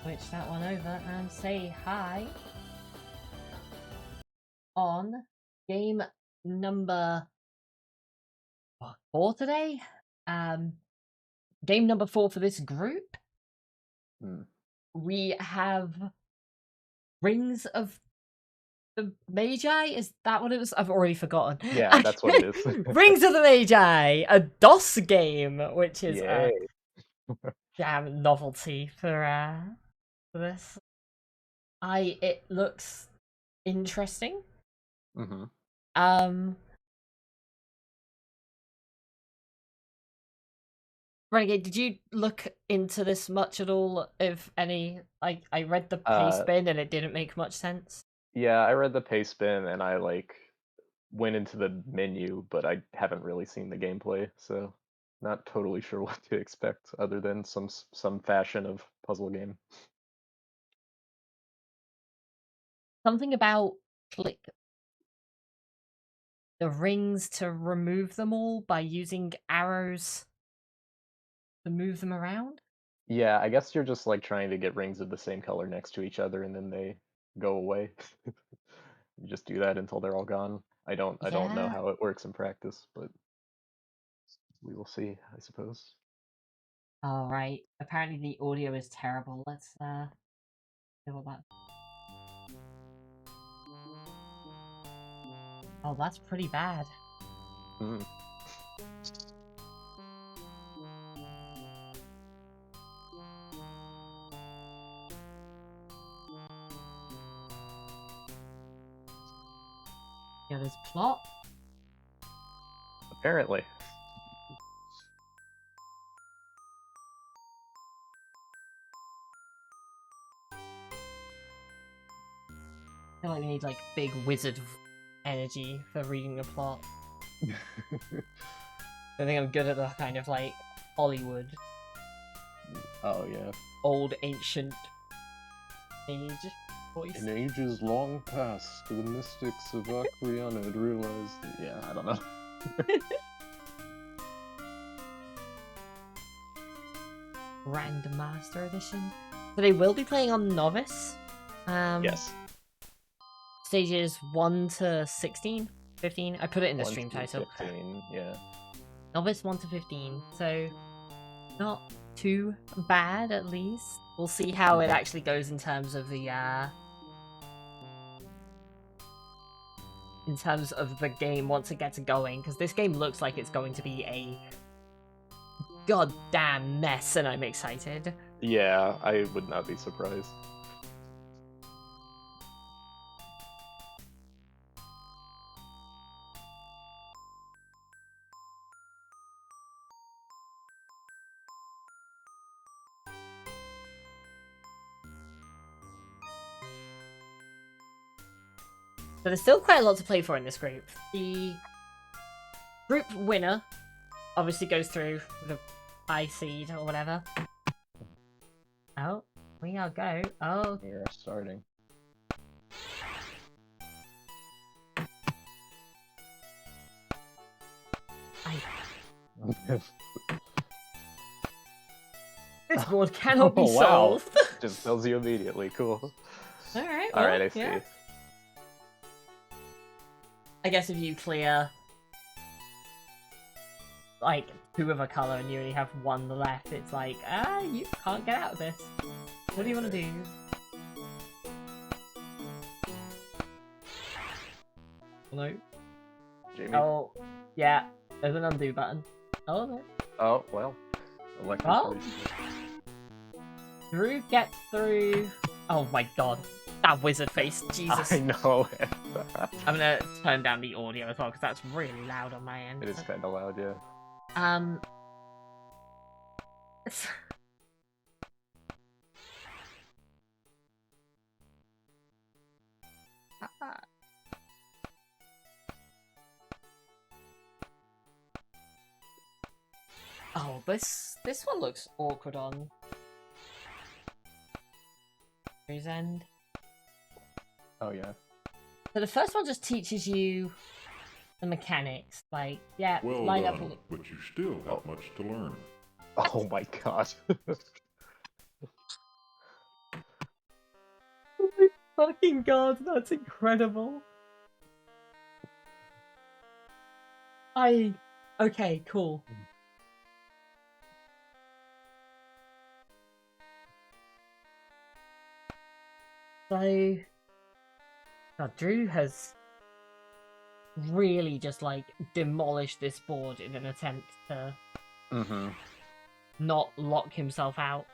switch that one over and say hi on game number 4 today. Game number 4 for this group. We have Rings of the Magi. Is that what it was? I've already forgotten. Yeah, that's what it is. Rings of the Magi, a DOS game, which is Yay. a damn novelty for this. It looks interesting. Renegade, did you look into this much at all? If any, I read the paste bin and it didn't make much sense. Yeah, I read the paste bin and I went into the menu, but I haven't really seen the gameplay, so not totally sure what to expect other than some fashion of puzzle game. Something about click the rings to remove them all by using arrows to move them around? Yeah, I guess you're just trying to get rings of the same color next to each other and then they go away. You just do that until they're all gone. I don't know how it works in practice, but we will see, I suppose. Alright. Apparently the audio is terrible. Let's see what that. Oh, that's pretty bad. Yeah, there's plot. Apparently. I feel like we need big wizard energy for reading the plot. I think I'm good at the kind of Hollywood. Oh yeah. Old ancient age voice. In ages long past, the mystics of Acreana had realized that, yeah, I don't know. Grandmaster Edition. So they will be playing on Novice. Yes. Stages 1 to 16? 15? I put it in the stream title. 15, yeah. Novice 1 to 15. So not too bad, at least. We'll see how it actually goes in terms of the game once it gets going, because this game looks like it's going to be a goddamn mess, and I'm excited. Yeah, I would not be surprised. So there's still quite a lot to play for in this group. The group winner obviously goes through the high seed or whatever. Oh, we are go. Oh, we're starting. This board cannot be solved. Wow. Just tells you immediately. Cool. Alright, well, Alright, I see. I guess if you clear 2 of a color and you only have 1 left, it's you can't get out of this. What do you want to do? Hello? Jamie? Oh, yeah. There's an undo button. Oh, no. Oh, well. Drew gets through. Oh my god. That wizard face. Jesus. I know. I'm gonna turn down the audio as well, because that's really loud on my end. It is kind of loud, yeah. Oh, this one looks awkward on his end. Oh yeah. So the first one just teaches you the mechanics, yeah, well line done, up. but you still have much to learn. Oh my god. fucking god, that's incredible. Okay, cool. So, God, Drew has really just like demolished this board in an attempt to not lock himself out.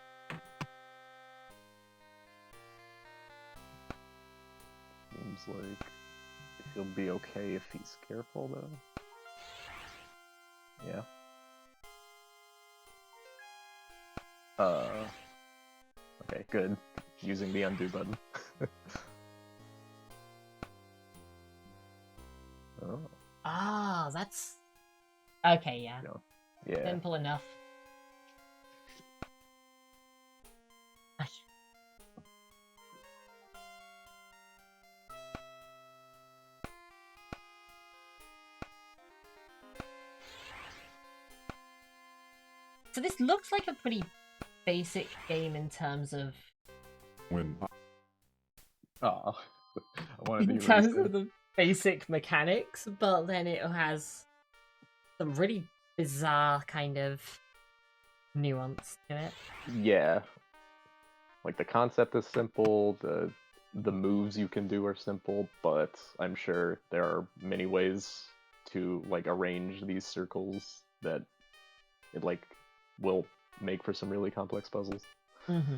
Seems like he'll be okay if he's careful, though. Yeah. Okay, good. Using the undo button. Oh. Ah, that's... Okay, yeah. Yeah. Simple enough. So this looks like a pretty basic game in terms of... Oh, I wanted to in get terms ready of the basic mechanics, but then it has some really bizarre kind of nuance to it. Yeah. Like the concept is simple, the moves you can do are simple, but I'm sure there are many ways to like arrange these circles that it like will make for some really complex puzzles. Mm-hmm.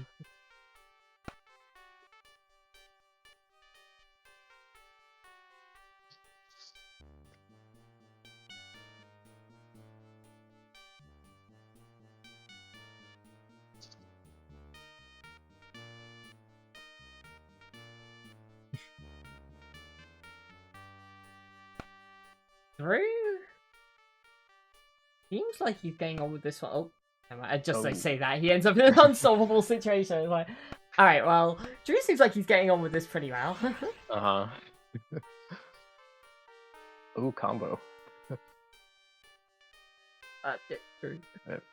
Drew seems like he's getting on with this one. Oh, I just say that he ends up in an unsolvable situation. It's like, all right, well, Drew seems like he's getting on with this pretty well. Ooh, combo. Drew. Yep.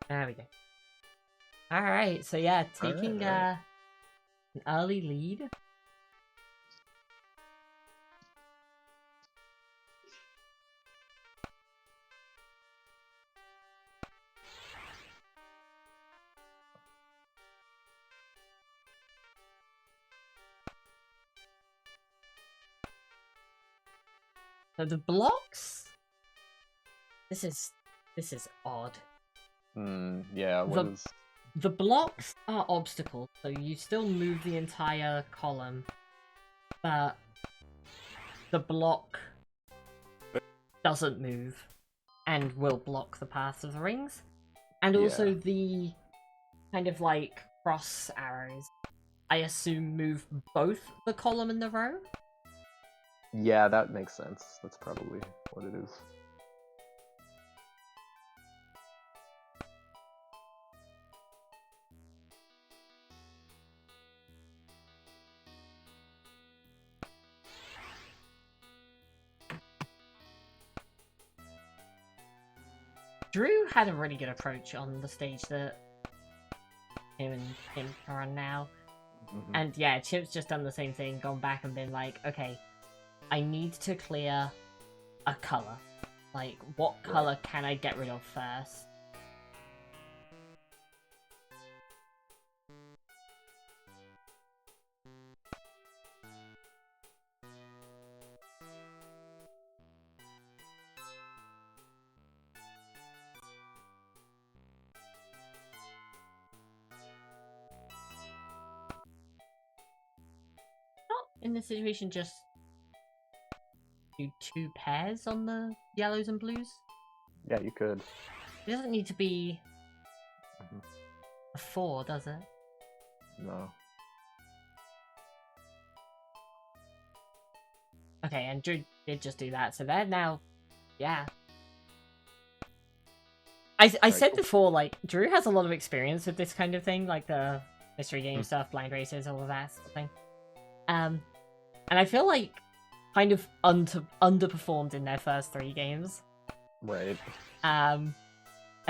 There we go. All right, so yeah, taking right. an early lead. So the blocks. This is odd. Yeah. The blocks are obstacles, so you still move the entire column, but the block doesn't move and will block the paths of the rings. And also the kind of like cross arrows, I assume, move both the column and the row? Yeah, that makes sense. That's probably what it is. Drew had a really good approach on the stage that him and him can run now. And yeah, Chip's just done the same thing, gone back and been like, okay, I need to clear a colour. Like, what colour can I get rid of first? In this situation, just do 2 pairs on the yellows and blues? Yeah, you could. It doesn't need to be a 4, does it? No. Okay, and Drew did just do that, so they're now... Yeah. I said before, like, Drew has a lot of experience with this kind of thing, like the mystery game stuff, blind races, all of that sort of thing. And I feel like kind of underperformed in their first 3 games. Right. I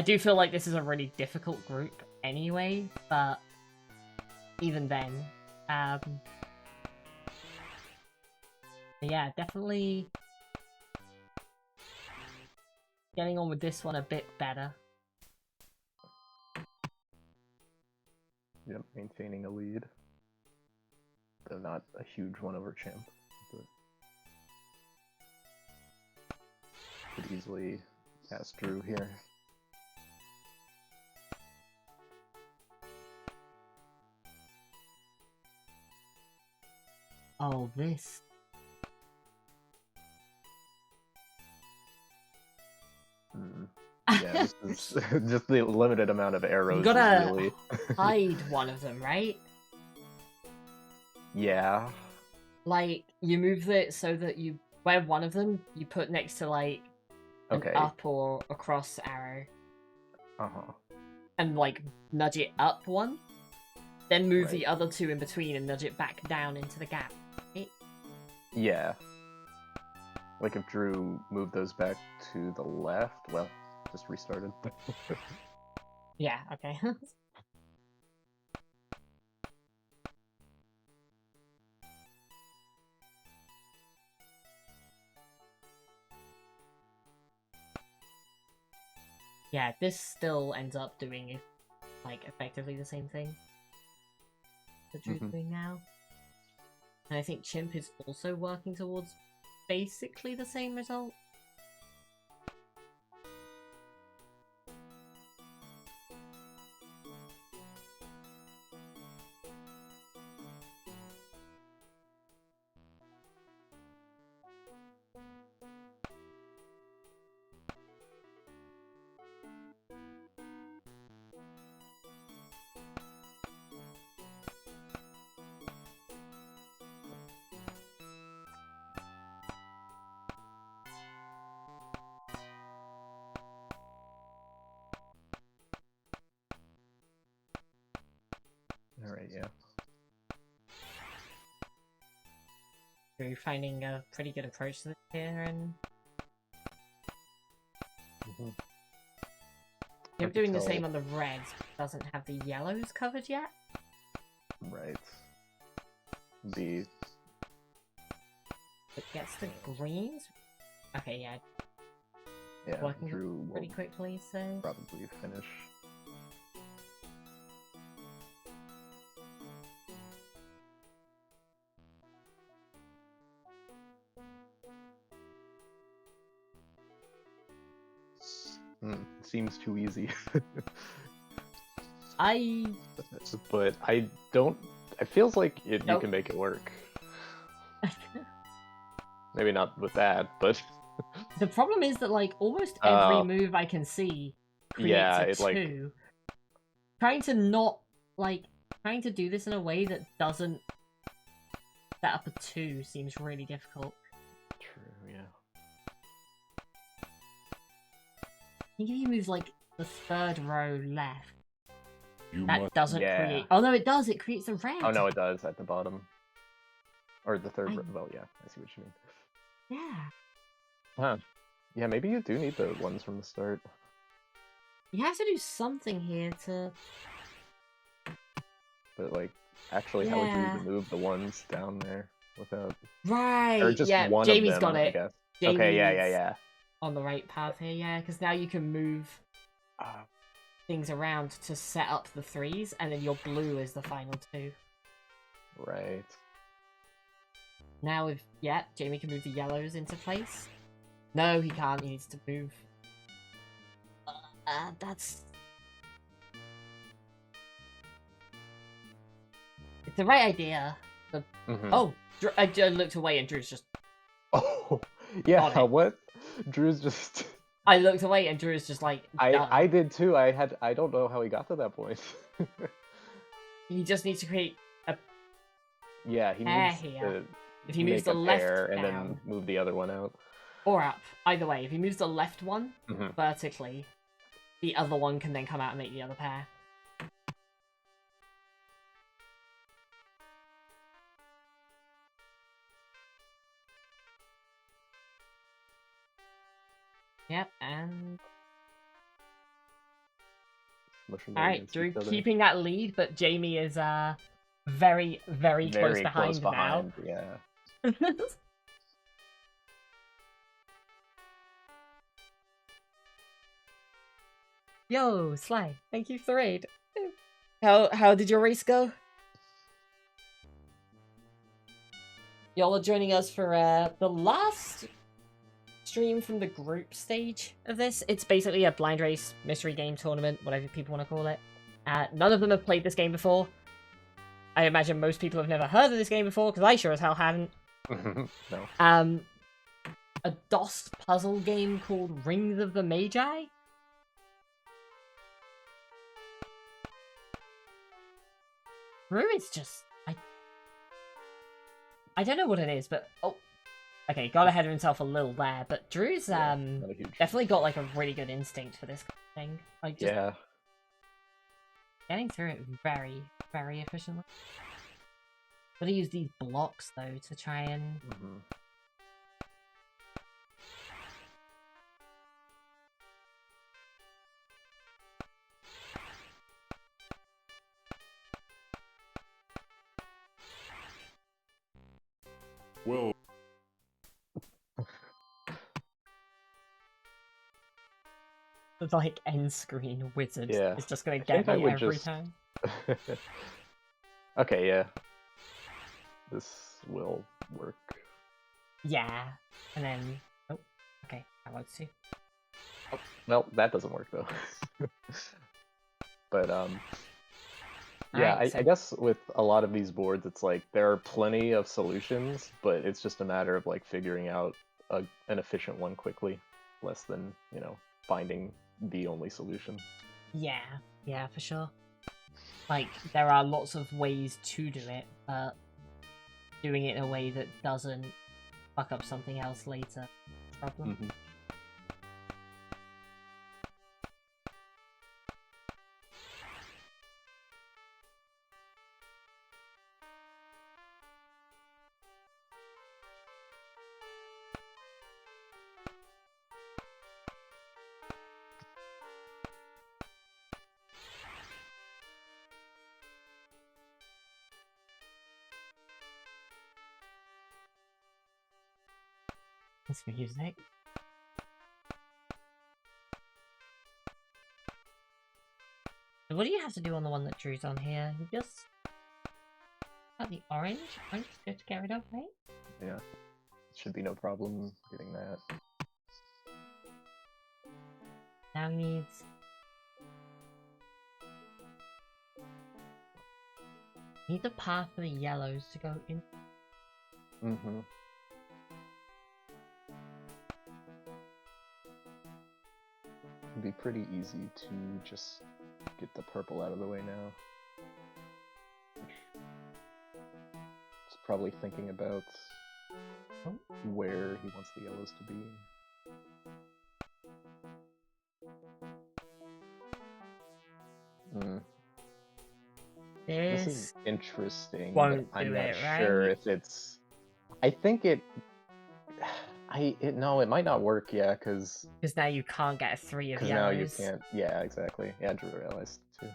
do feel like this is a really difficult group anyway, but even then, Yeah, definitely getting on with this one a bit better. Yep, maintaining a lead. Though not a huge one over Champ, but could easily pass Drew here. Oh, this. Yeah, this is just the limited amount of arrows. You gotta is really... hide one of them, right? Yeah. Like, you move it so that you where one of them you put next to like an up or across arrow. And like nudge it up one. Then move the other two in between and nudge it back down into the gap. Right? Yeah. Like if Drew moved those back to the left, well, just restarted. Yeah, okay. Yeah, this still ends up doing, like, effectively the same thing that Drew's doing now. And I think Chimp is also working towards basically the same result. Alright, yeah. You're finding a pretty good approach to this here, and you're doing the same on the reds, but doesn't have the yellows covered yet. Right. It gets the greens. Okay, yeah. Yeah, working Drew pretty quickly, so probably finish. Seems too easy. But I don't. It feels like you can make it work. Maybe not with that, but the problem is that like almost every move I can see creates a 2. Trying to do this in a way that doesn't set up a 2 seems really difficult. True, yeah. I think if you move like the third row left, that doesn't create. Oh no, it does. It creates a red. Oh no, it does at the bottom, or the third row. Well, yeah, I see what you mean. Yeah. Huh. Yeah, maybe you do need the ones from the start. You have to do something here to. But like, actually, how would you even move the ones down there without? Right. Or just one Jamie's of them, got it. I guess. Jamie's okay. Yeah. On the right path here, yeah, because now you can move things around to set up the 3s, and then your blue is the final 2. Right. Now if Jamie can move the yellows into place. No, he can't. He needs to move. That's. It's the right idea. Oh, I looked away and Drew's just. Oh, yeah. What? Drew's just. I looked away and Drew's just like. I did too. I don't know how he got to that point. He just needs to create a. Yeah, he needs to. If he moves the left and then move the other one out. Or up. Either way, if he moves the left one vertically, the other one can then come out and make the other pair. Yep, and... Alright, Drew keeping that lead, but Jamie is very, very close behind now. Yeah. Yo, Sly, thank you for the raid. How did your race go? Y'all are joining us for the last stream from the group stage of this. It's basically a blind race, mystery game tournament, whatever people want to call it. None of them have played this game before. I imagine most people have never heard of this game before, because I sure as hell hadn't. No. A DOS puzzle game called Rings of the Magi? Drew is just... I don't know what it is, but... Oh, okay, got ahead of himself a little there, but Drew's definitely got like a really good instinct for this kind of thing. Like, just getting through it very, very efficiently. Gotta use these blocks, though, to try and... Whoa. The, like, end screen wizard is just gonna I get think me every time. Okay, yeah. This will work. Yeah, and then... Oh, okay, that works too. Oh, well, that doesn't work, though. But, yeah, Alright, I guess with a lot of these boards, it's like, there are plenty of solutions, but it's just a matter of, like, figuring out an efficient one quickly, less than, you know, finding the only solution. Yeah, yeah, for sure. Like, there are lots of ways to do it, but doing it in a way that doesn't fuck up something else later. Problem. It's music. So what do you have to do on the one that Drew's on here? You just... the orange? Orange is good to get rid of, right? Yeah. Should be no problem getting that. Now needs... Need the path for the yellows to go in. It'd be pretty easy to just get the purple out of the way now. It's probably thinking about where he wants the yellows to be. This is interesting, but I'm not sure if it's... I think it... No, it might not work, yeah, because now you can't get a 3 of yellows. now you can't... Yeah, exactly. Yeah, Drew realized, too.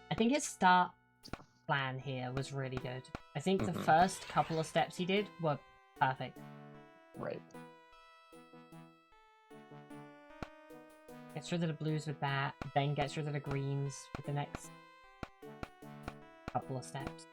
I think his start plan here was really good. I think the first couple of steps he did were perfect. Right. Gets rid of the blues with that, then gets rid of the greens with the next couple of steps.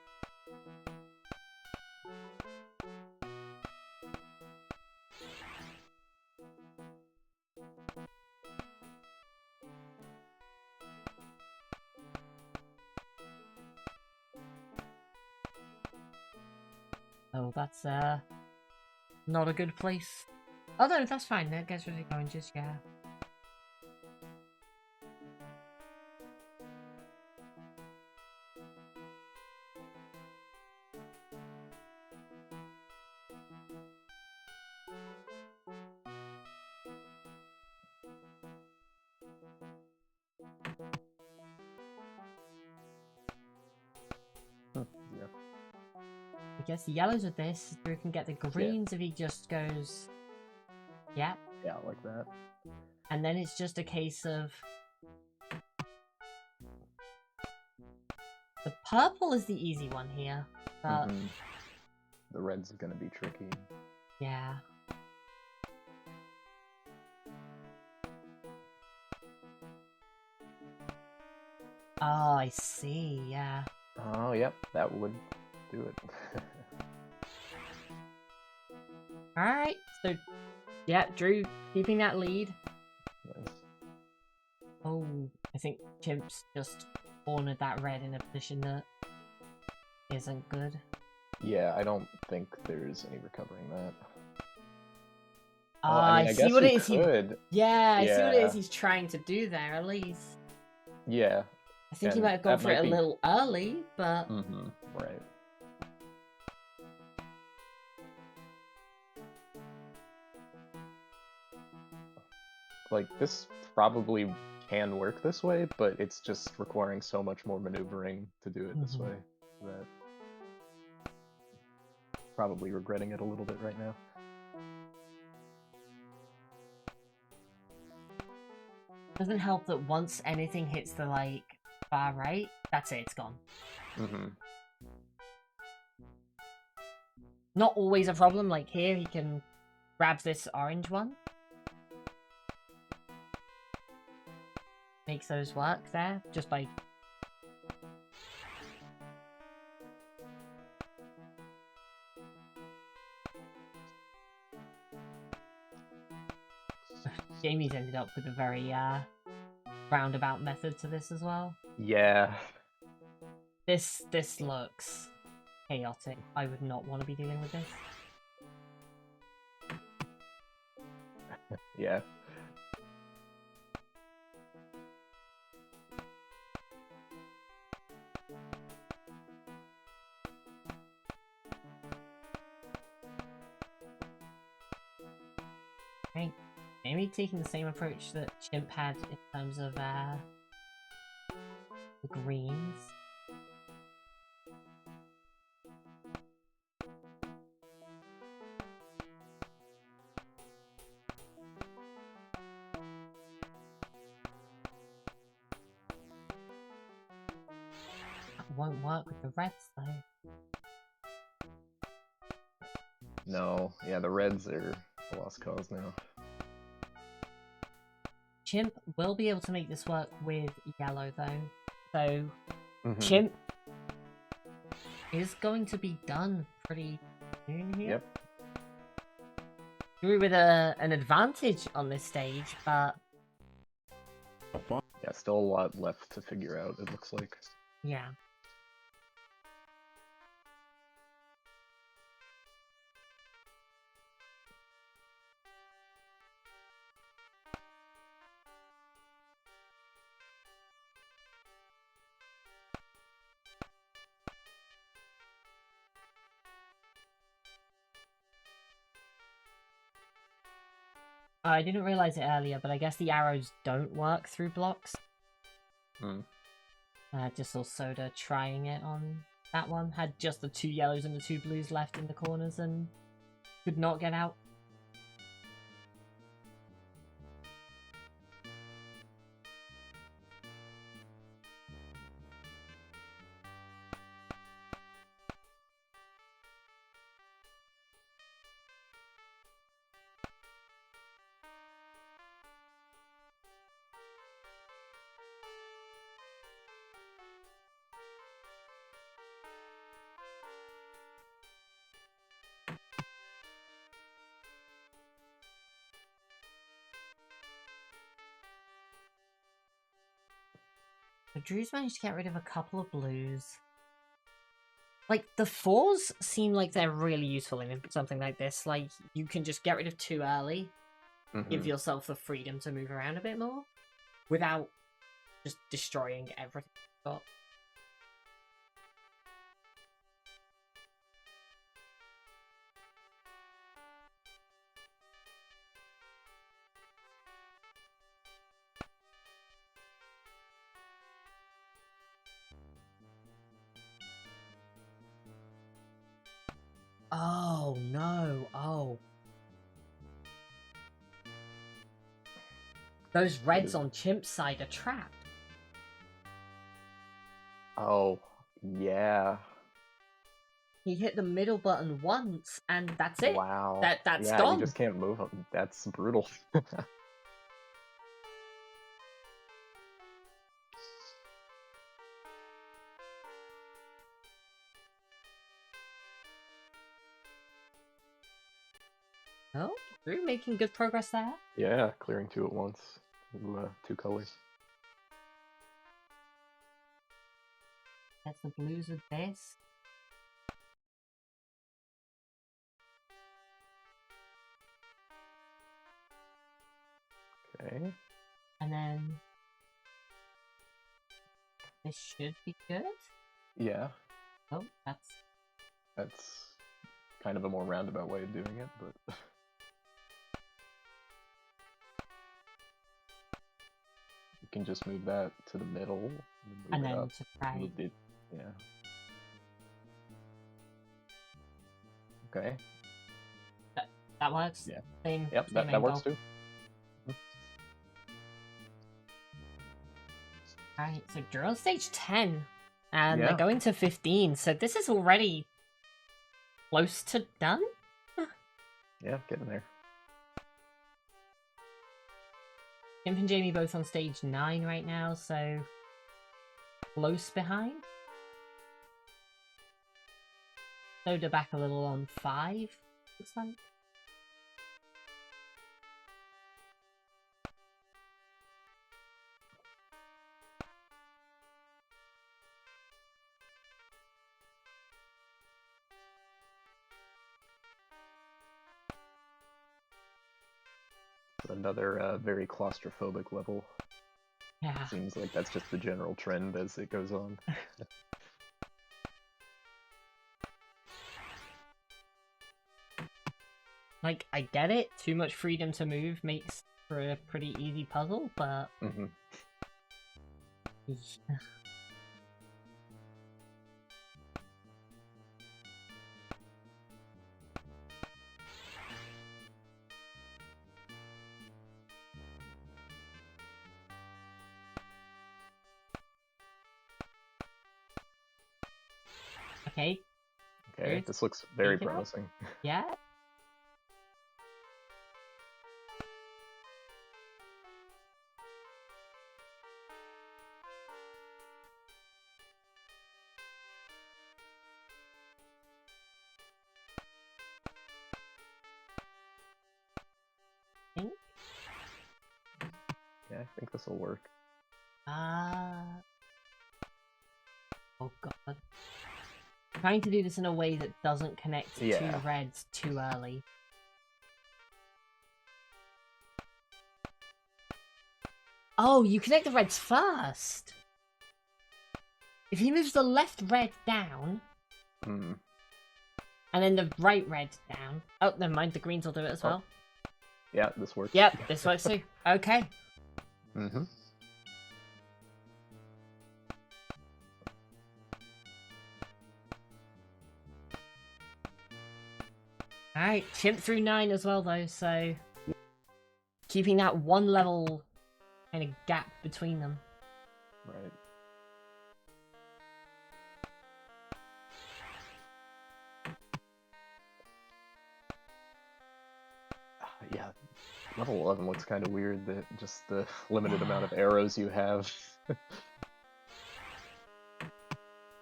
Oh, that's not a good place. Oh no, that's fine, that gets rid of the oranges, yeah. I guess the yellows with this, Drew can get the greens if he just goes... Yeah. Yeah, like that. And then it's just a case of... The purple is the easy one here, but... The red's gonna be tricky. Yeah. Oh, I see, yeah. Oh, yep, that would do it. Alright, so, yeah, Drew keeping that lead. Nice. Oh, I think Chimp's just cornered that red in a position that isn't good. Yeah, I don't think there's any recovering that. Ah, I mean, I I see guess what you it is could. Yeah, I see what it is Yeah, he's trying to do there, at least. yeah, I think he and might have gone that for it might a be. little early, but... Right. Like, this probably can work this way, but it's just requiring so much more maneuvering to do it this way that probably regretting it a little bit right now. Doesn't help that once anything hits the, like, far right, that's it, it's gone. Not always a problem, like here, he can grab this orange one. Makes those work there, just by... Jamie's ended up with a very, roundabout method to this as well. Yeah. This looks chaotic. I would not want to be dealing with this. Yeah. Okay, maybe taking the same approach that Chimp had in terms of the greens. Won't work with the reds though. No, yeah, the reds are a lost cause now. Chimp will be able to make this work with yellow though. So Chimp is going to be done pretty soon here. Yep. Drew with an advantage on this stage, but yeah, still a lot left to figure out, it looks like. Yeah. I didn't realize it earlier, but I guess the arrows don't work through blocks. Just saw Soda trying it on that one. Had just the 2 yellows and the 2 blues left in the corners and could not get out. But Drew's managed to get rid of a couple of blues. Like, the 4s seem like they're really useful in something like this. Like, you can just get rid of 2 early, give yourself the freedom to move around a bit more, without just destroying everything you've got. Oh, no. Oh. Those reds on Chimp's side are trapped. Oh, yeah. He hit the middle button once, and that's it. Wow. That's yeah, gone. you just can't move them. That's brutal. Oh, we're making good progress there. Yeah, clearing 2 at once. 2 colors. That's the blues with this. Okay. And then this should be good. Yeah. Oh, That's kind of a more roundabout way of doing it, but you can just move that to the middle and move it then up. to try. Moved it. Yeah. Okay. That works. Yeah. Same. Yep. Same That works angle. too. Alright, so you're on stage 10. And Yeah. they're going to 15, so this is already close to done? Yeah, getting there. Imp and Jamie both on stage 9 right now, so close behind. Soda back a little on 5, looks like. Another very claustrophobic level. Yeah. Seems like that's just the general trend as it goes on. Like, I get it, too much freedom to move makes for a pretty easy puzzle, but... Okay. Okay, Good. this looks very Take it out. promising. Yeah. Yeah, I think this will work. Oh god. Trying to do this in a way that doesn't connect two reds too early. Oh, you connect the reds first! If he moves the left red down, and then the right red down... Oh, never mind, the greens will do it as well. Yeah, this works. Yep, this works too. Okay. Alright, chimp through 9 as well though, so... Keeping that one level kind of gap between them. Right. Yeah, level 11 looks kind of weird, that just the limited amount of arrows you have. So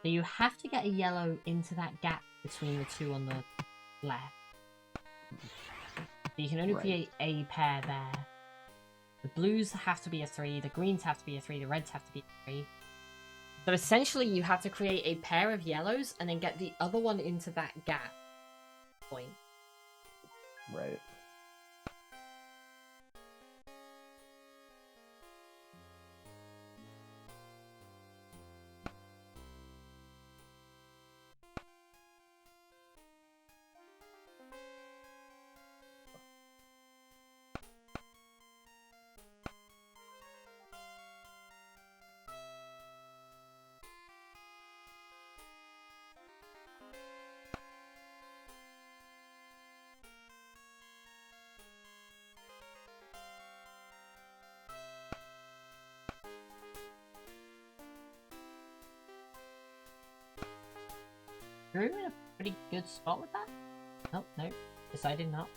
you have to get a yellow into that gap between the two on the left. So you can only create a pair there. The blues have to be a 3, the greens have to be a 3, the reds have to be a 3. So essentially you have to create a pair of yellows and then get the other one into that gap point. Right. You're in a pretty good spot with that? Oh, no. Decided not.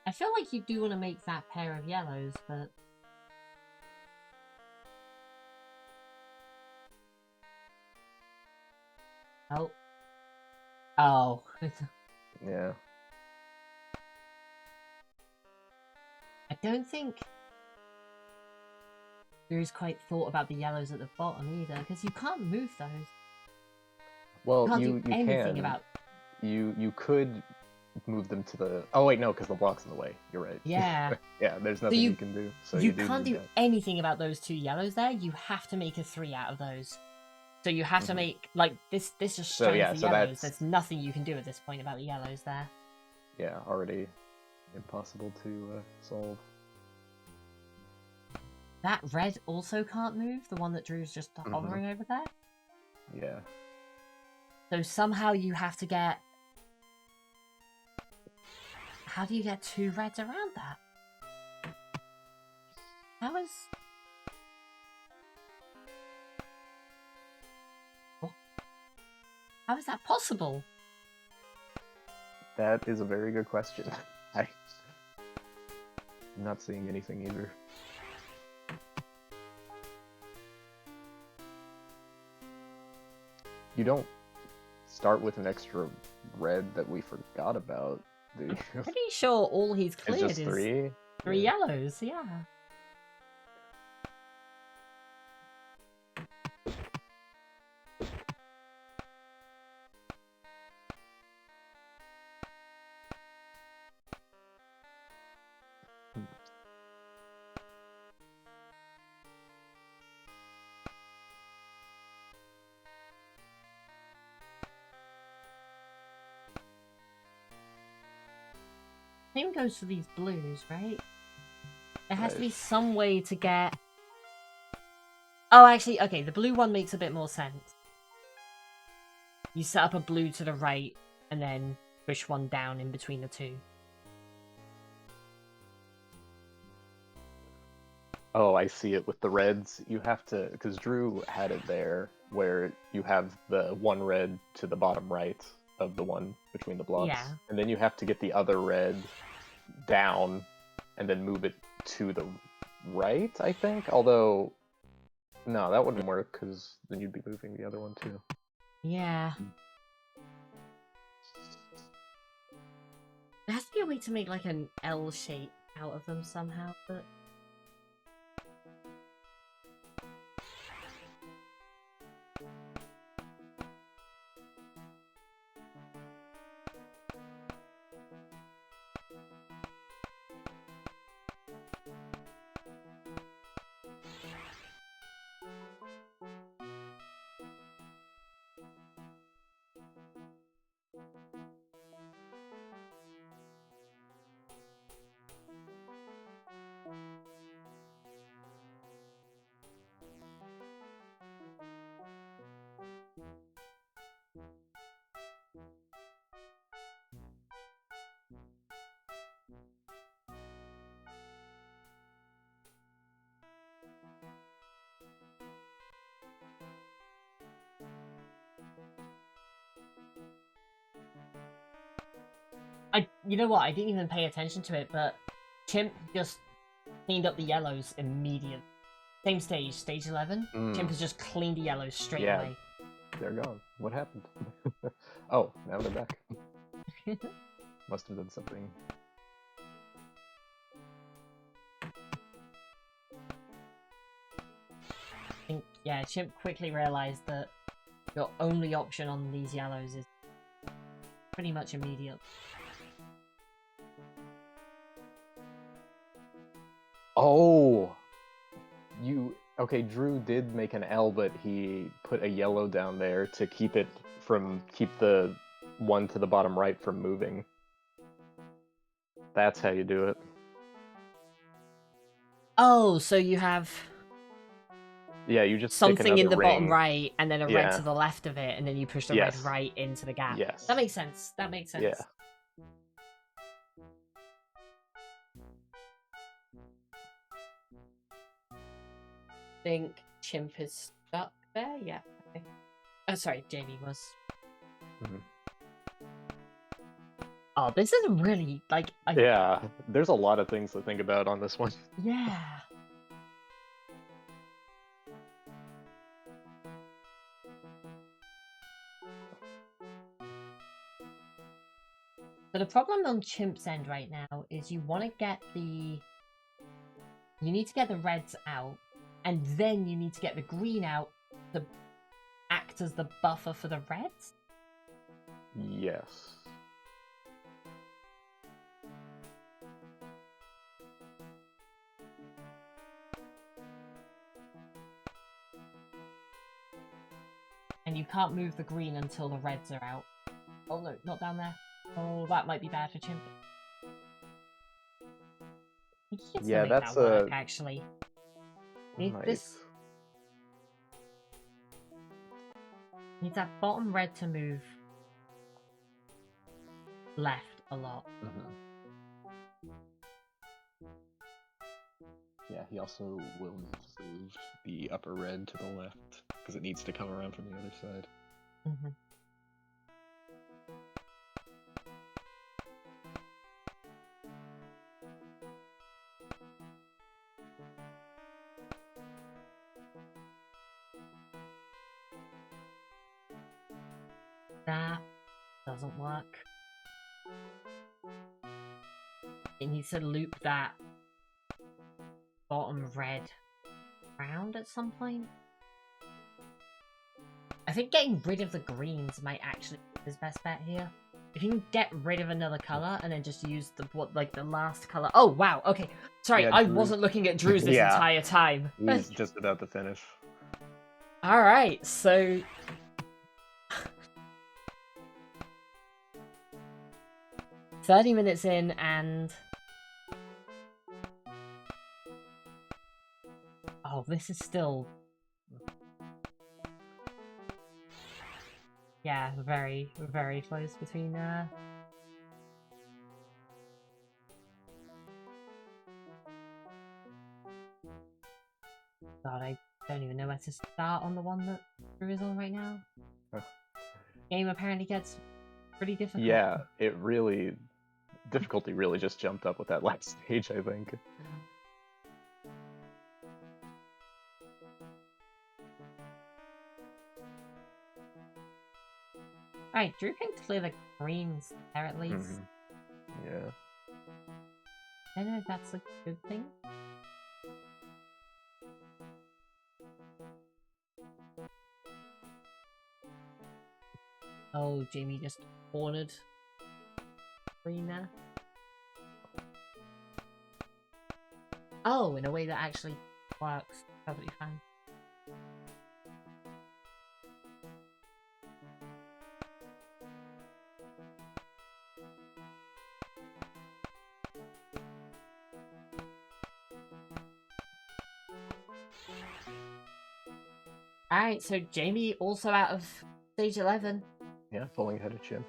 I feel like you do want to make that pair of yellows, but... Oh. Oh. Yeah. I don't think Drew's quite thought about the yellows at the bottom either, because you can't move those. Well, You can't you do anything can. about... You could move them to the... Oh wait, no, because the block's in the way. You're right. Yeah. Yeah, there's nothing you can do. So you do can't need do that. anything about those 2 yellows there. You have to make a 3 out of those. So you have to make, like, this just So, shines yeah, the so yellows. that's... There's nothing you can do at this point about the yellows there. Yeah, already impossible to solve. That red also can't move, the one that Drew's just hovering over there. Yeah. So somehow you have to get... How do you get 2 reds around that? How is... What? How is that possible? That is a very good question. I'm not seeing anything either. You don't start with an extra red that we forgot about, do you? I'm pretty sure all he's cleared It's just 3? 3 yellows, yeah. Same goes for these blues, right? There has to be some way to get... Oh, actually, okay, the blue one makes a bit more sense. You set up a blue to the right, and then push one down in between the 2. Oh, I see it with the reds. You have to... Because Drew had it there, where you have the 1 red to the bottom right of the one between the blocks. Yeah. And then you have to get the other red down, and then move it to the right, I think? Although... No, that wouldn't work, because then you'd be moving the other one too. Yeah. There has to be a way to make like an L shape out of them somehow, but... You know what, I didn't even pay attention to it, but Chimp just cleaned up the yellows immediately. Same stage, stage 11. Chimp has just cleaned the yellows straight away. They're gone. What happened? Oh, now they're back. Must have done something. I think, yeah, Chimp quickly realised that your only option on these yellows is pretty much immediate. Oh! Okay, Drew did make an L, but he put a yellow down there to keep the one to the bottom right from moving. That's how you do it. Oh, so you have... Yeah, you just something in the ring. bottom right, and then a red to the left of it, and then you push the red right into the gap. Yes. That makes sense. That makes sense. Yeah. I think Chimp is stuck there. Yeah. Okay. Oh, sorry, Jamie was. Oh, this is really like. Yeah, there's a lot of things to think about on this one. Yeah. So the problem on Chimp's end right now is you want to get the... You need to get the reds out, and then you need to get the green out to act as the buffer for the reds? Yes. And you can't move the green until the reds are out. Oh no, not down there. Oh, that might be bad for Chimp. I think he can Yeah, make that's that work, actually. Need nice. this. Need that bottom red to move left a lot. Yeah, he also will need to move the upper red to the left because it needs to come around from the other side. That doesn't work. It needs to loop that bottom red round at some point. I think getting rid of the greens might actually be his best bet here. If you can get rid of another color and then just use the the last color. Oh wow, okay. Sorry, Yeah, I wasn't looking at Drew's this Yeah. entire time. He's just about to finish. Alright, so 30 minutes in and... Oh, this is still... Yeah, very, very close between God, I don't even know where to start on the one that Drew is on right now. Game apparently gets pretty difficult. Yeah, it really... Difficulty really just jumped up with that last stage, I think. Alright, Drew can clear the greens there at least. Yeah. I don't know if that's a good thing. Oh, Jamie just cornered green there. Oh, in a way that actually works perfectly fine. Alright, so Jamie also out of stage 11. Yeah, falling ahead of Chim.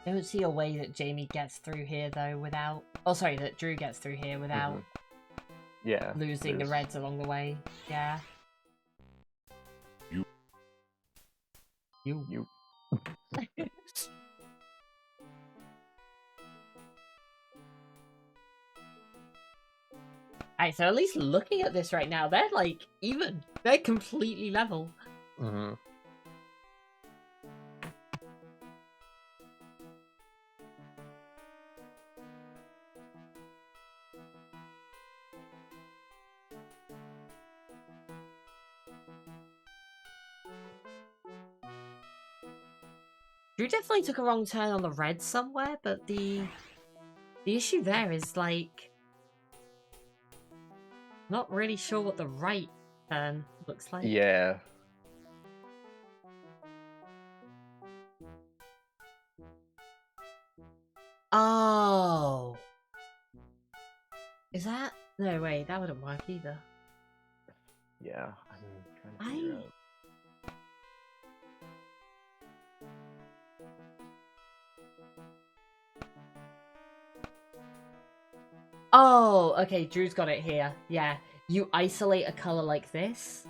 I don't see a way that Jamie gets through here though without... Oh, sorry, that Drew gets through here without Yeah, losing the reds along the way. Yeah. You. Alright, so at least looking at this right now, they're like even. They're completely level. Drew definitely took a wrong turn on the red somewhere, but the issue there is like not really sure what the right turn looks like. Yeah. Oh. Is that? No, wait, that wouldn't work either. Yeah, I'm trying to figure out. Oh, okay, Drew's got it here. Yeah, you isolate a color like this.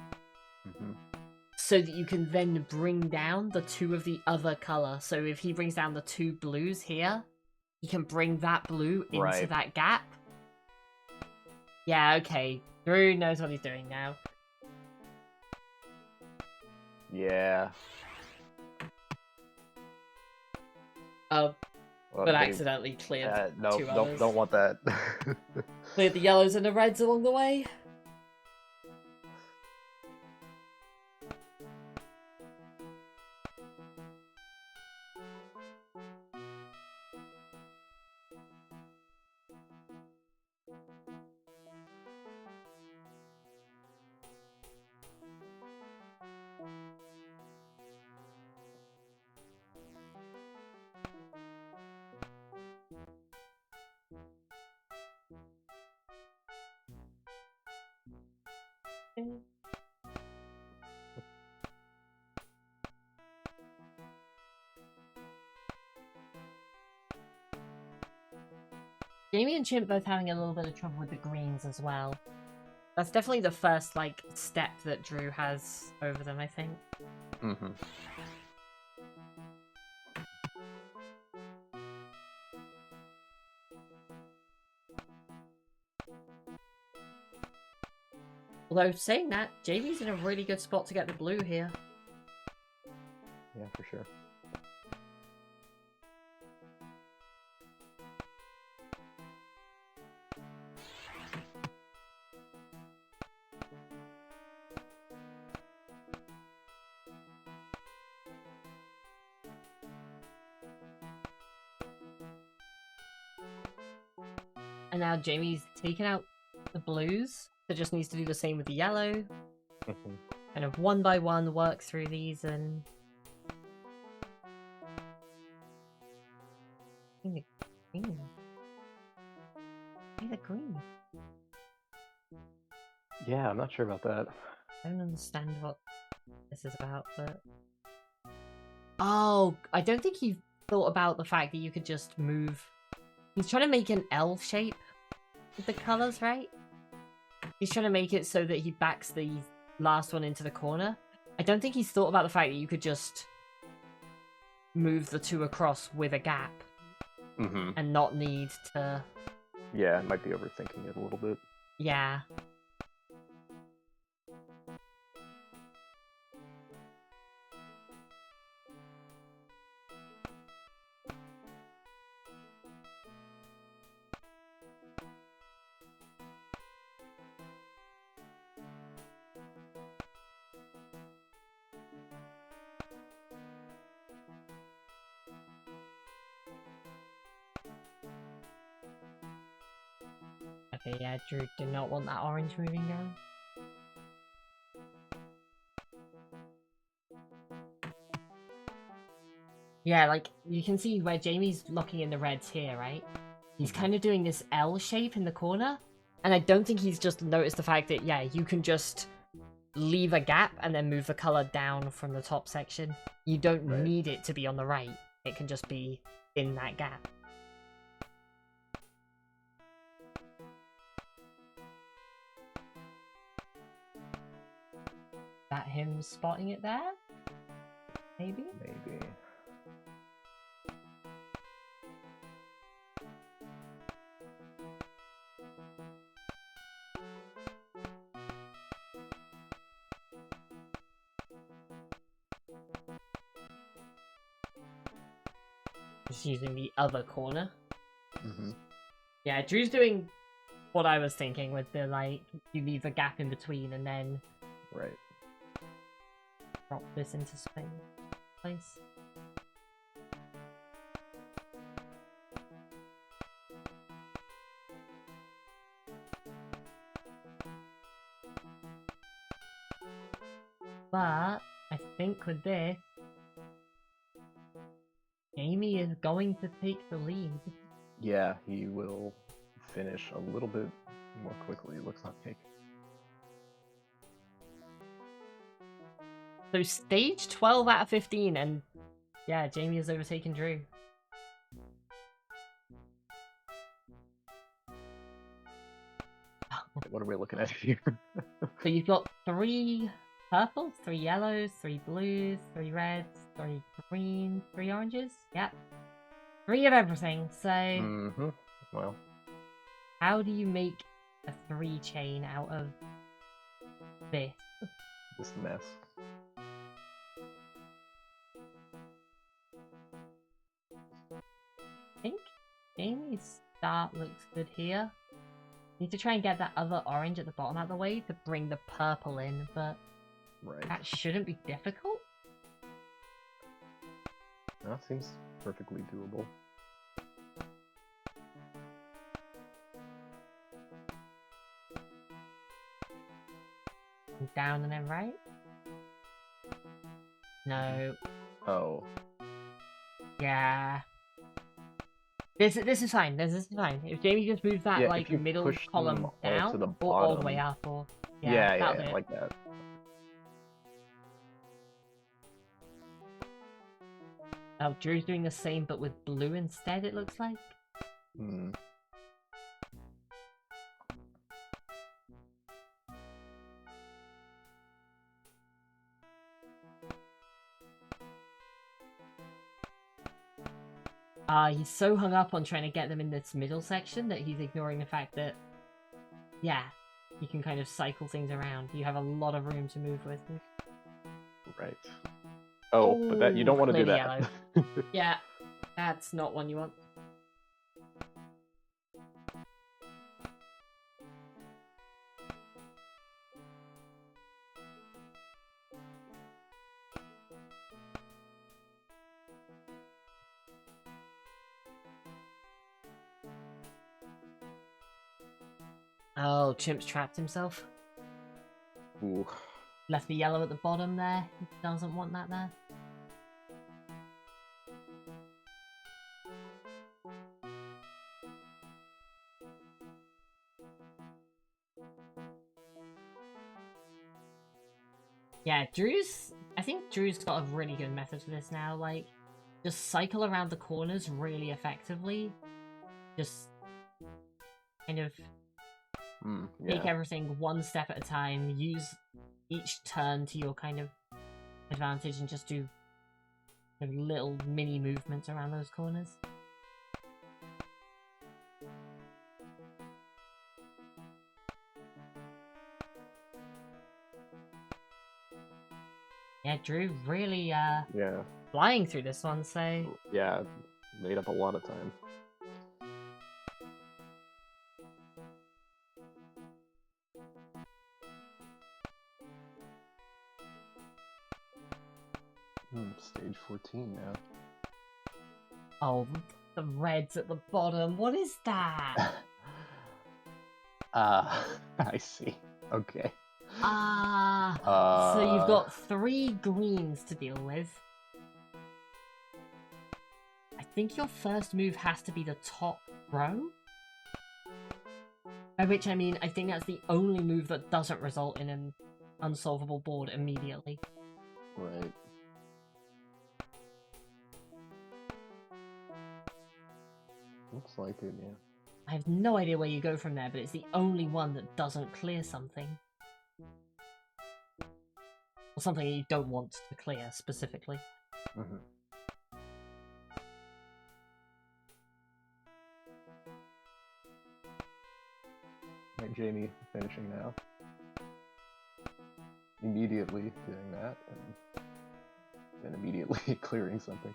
so that you can then bring down the 2 of the other color. So if he brings down the 2 blues here, he can bring that blue into Right. that gap. Yeah, okay. Drew knows what he's doing now. Yeah. Oh, Well, but accidentally cleared no, 2 others. don't want that. Cleared the yellows and the reds along the way. Jamie and Chimp both having a little bit of trouble with the greens as well. That's definitely the first, like, step that Drew has over them, I think. Mm-hmm. Although, saying that, Jamie's in a really good spot to get the blue here. Yeah, for sure. And now Jamie's taken out the blues, so just needs to do the same with the yellow. Kind of one by one work through these and... the green. The green. Yeah, I'm not sure about that. I don't understand what this is about, but... Oh, I don't think he thought about the fact that you could just move... He's trying to make an L shape with the colours, right? He's trying to make it so that he backs the last one into the corner. I don't think he's thought about the fact that you could just move the 2 across with a gap and not need to... Yeah, I might be overthinking it a little bit. Yeah. Okay, yeah, Drew did not want that orange moving down. Yeah, like, you can see where Jamie's locking in the reds here, right? He's kind of doing this L shape in the corner. And I don't think he's just noticed the fact that, yeah, you can just leave a gap and then move the color down from the top section. You don't need it to be on the right. It can just be in that gap. That him spotting it there? Maybe? Maybe. Just using the other corner. Yeah, Drew's doing what I was thinking with the, like, you leave a gap in between and then drop this into place. But I think with this, Jamie is going to take the lead. Yeah, he will finish a little bit more quickly, it looks like. So stage 12 out of 15, and yeah, Jamie has overtaken Drew. What are we looking at here? So you've got 3 purple, 3 yellows, 3 blues, 3 reds, 3 greens, 3 oranges. Yep. 3 of everything. So, Mm-hmm. Well, how do you make a 3 chain out of this? this mess. I think Jamie's start looks good here. Need to try and get that other orange at the bottom out of the way to bring the purple in, but Right. that shouldn't be difficult. That seems perfectly doable. Down and then right. No. Oh. Yeah. This is fine. This is fine. If Jamie just moves that Yeah, like if you middle push column them all down to the or all the bottom. way up, or Yeah, that'll do it. like that. Oh, Drew's doing the same but with blue instead. It looks like. Hmm. He's so hung up on trying to get them in this middle section that he's ignoring the fact that, yeah, you can kind of cycle things around. You have a lot of room to move with. Right. Oh, but that you don't want to do clearly that. Yellow. Yeah, that's not one you want. Oh, Chimp's trapped himself. Ooh. Left the yellow at the bottom there. He doesn't want that there. Yeah, I think Drew's got a really good method for this now. Like, just cycle around the corners really effectively. Just kind of take everything one step at a time. Use each turn to your kind of advantage and just do little mini movements around those corners. Yeah, Drew really flying through this one, so yeah, made up a lot of time. Stage 14 now. Oh, the reds at the bottom. What is that? I see. Okay. So you've got 3 greens to deal with. I think your first move has to be the top row. By which I mean, I think that's the only move that doesn't result in an unsolvable board immediately. Right. Looks like it, yeah. I have no idea where you go from there, but it's the only one that doesn't clear something. Or something you don't want to clear, specifically. Mm-hmm. Right, Jamie finishing now. Immediately doing that, and then immediately clearing something.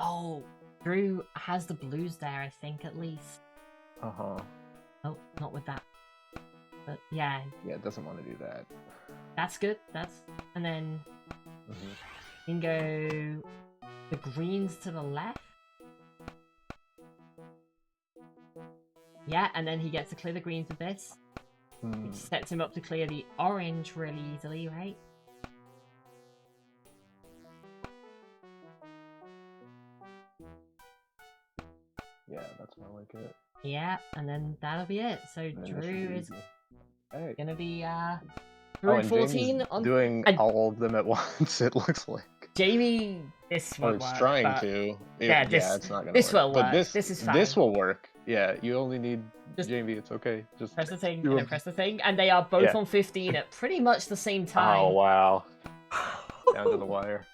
Oh, Drew has the blues there, I think, at least. Uh-huh. Oh, not with that. But yeah. Yeah, it doesn't want to do that. That's good. And then you can go the greens to the left. Yeah, and then he gets to clear the greens with this. Which sets him up to clear the orange really easily, right? Yeah, and then that'll be it. So And then Drew that should be is easy. Alright. gonna be Oh, Group and 14 Jamie's on. doing And all of them at once, it looks like. Jamie, this Or won't it's work. trying But to. yeah, Yeah, it's not gonna this work. will But work. This is fine. this will work. Yeah, you only need Just Jamie, it's okay. Just press the thing do and then 'em. press the thing, and they are both Yeah. on 15 at pretty much the same Oh time. wow. Down to the wire.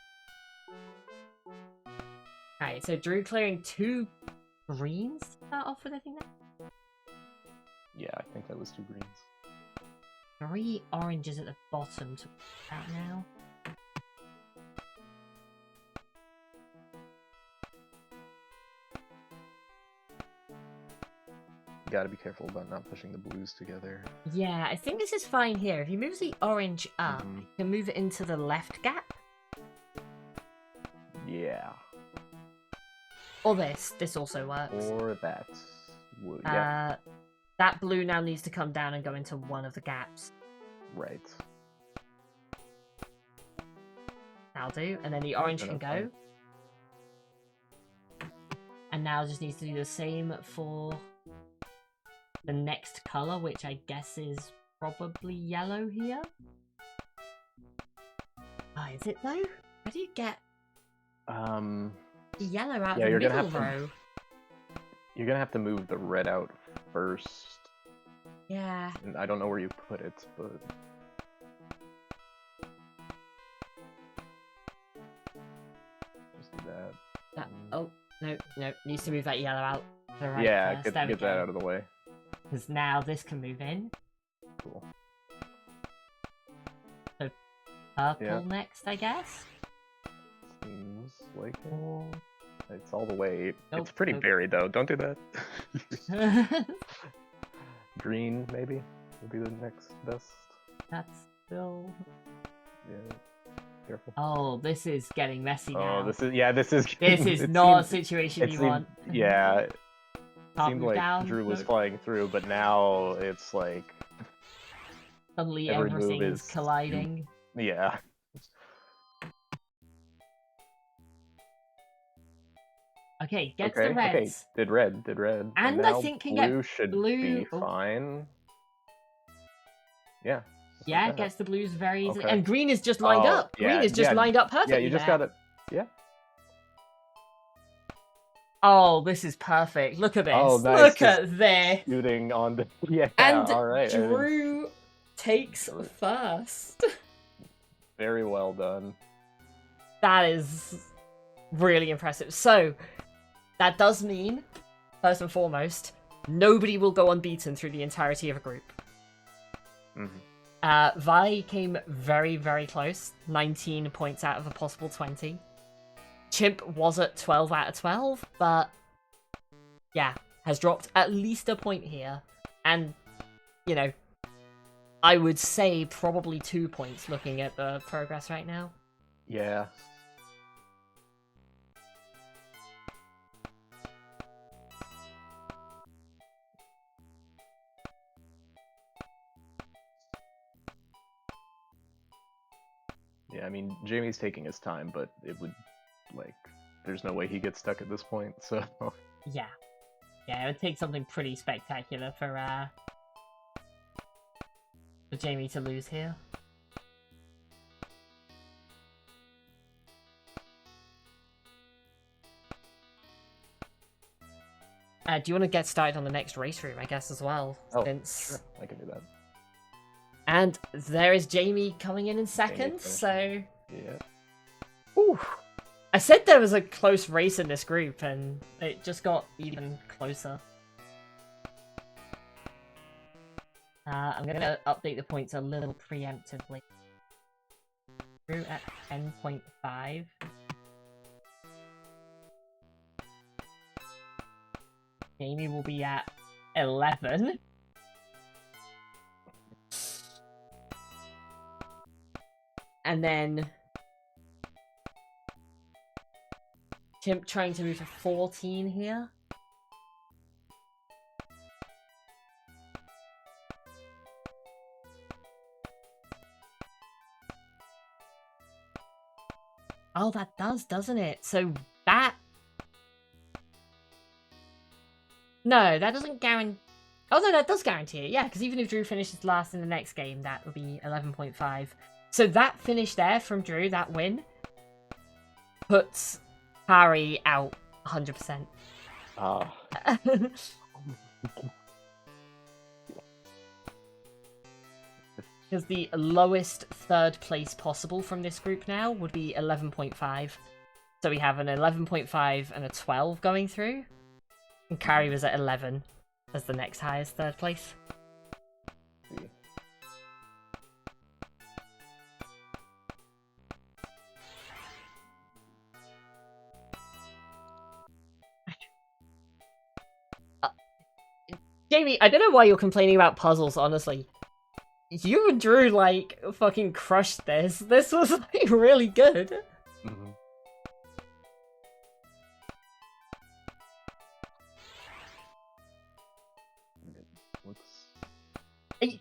Alright, so Drew clearing 2 greens to start off with, I think. Yeah, I think that was 2 greens. 3 oranges at the bottom to out now. You gotta be careful about not pushing the blues together. Yeah, I think this is fine here. If you move the orange up, Mhm. you can move it into the left gap. Yeah. Or this. This also works. Or that. Yeah, That blue now needs to come down and go into one of the gaps. right. That'll do. And then the orange Yeah, can that's go. And now just needs to do the same for the next colour, which I guess is probably yellow here. Ah, is it though? How do you get the yellow out Yeah, of you're the gonna middle have to- row? You're gonna have to move the red out first. Yeah. And I don't know where you put it, but just do that. Oh, no. Needs to move that yellow out to the right Yeah, first. There we get that go. out of the way. Because now this can move in. Cool. So purple Yeah. next, I guess. Seems like it. Or... It's all the way. Nope, It's pretty nope. buried though. Don't do that. Green maybe would be the next best. That's still... Yeah. Careful. Oh, this is getting messy now. Oh, this is This is it not a seemed- situation it you seemed- want. Yeah, it Can't seemed move like down. Drew was Nope. flying through, but now it's like Suddenly every move everything's is- colliding. yeah. Okay, gets Okay, the reds. okay. Did red. And I now think can get blue should blue- be oh. fine. Yeah. just like Yeah, that. gets the blues very easily. Okay. And green is just lined Oh, up. Green yeah, is just yeah, lined up perfectly. Yeah, you just there. gotta. Yeah. Oh, this is perfect. Look at this. Oh, nice. Look Just at this. Shooting on the. Yeah. And all right. Drew takes Sure. first. Very well done. That is really impressive. So, that does mean, first and foremost, nobody will go unbeaten through the entirety of a group. Mm-hmm. Vi came very, very close. 19 points out of a possible 20. Chimp was at 12 out of 12, but yeah, has dropped at least a point here. And, you know, I would say probably 2 points looking at the progress right now. Yeah. Yeah, I mean, Jamie's taking his time, but it would, like, there's no way he gets stuck at this point, so... Yeah. Yeah, it would take something pretty spectacular for Jamie to lose here. Do you want to get started on the next race room, I guess, as well? Oh, since... sure, I can do that. And there is Jamie coming in second, finishing. so... Yeah. Ooh. I said there was a close race in this group, and it just got even closer. I'm going to update the points a little preemptively. Drew at 10.5. Jamie will be at 11. And then Chimp trying to move to 14 here. Oh, that does, doesn't it? So that... No, that doesn't guarantee... Oh, no, that does guarantee it. Yeah, because even if Drew finishes last in the next game, that would be 11.5. So that finish there from Drew, that win, puts Harry out 100%. Ah. Because the lowest third place possible from this group now would be 11.5. So we have an 11.5 and a 12 going through. And Kari was at 11 as the next highest third place. Jamie, I don't know why you're complaining about puzzles, honestly. You and Drew, like, fucking crushed this. This was, like, really good. Mm-hmm.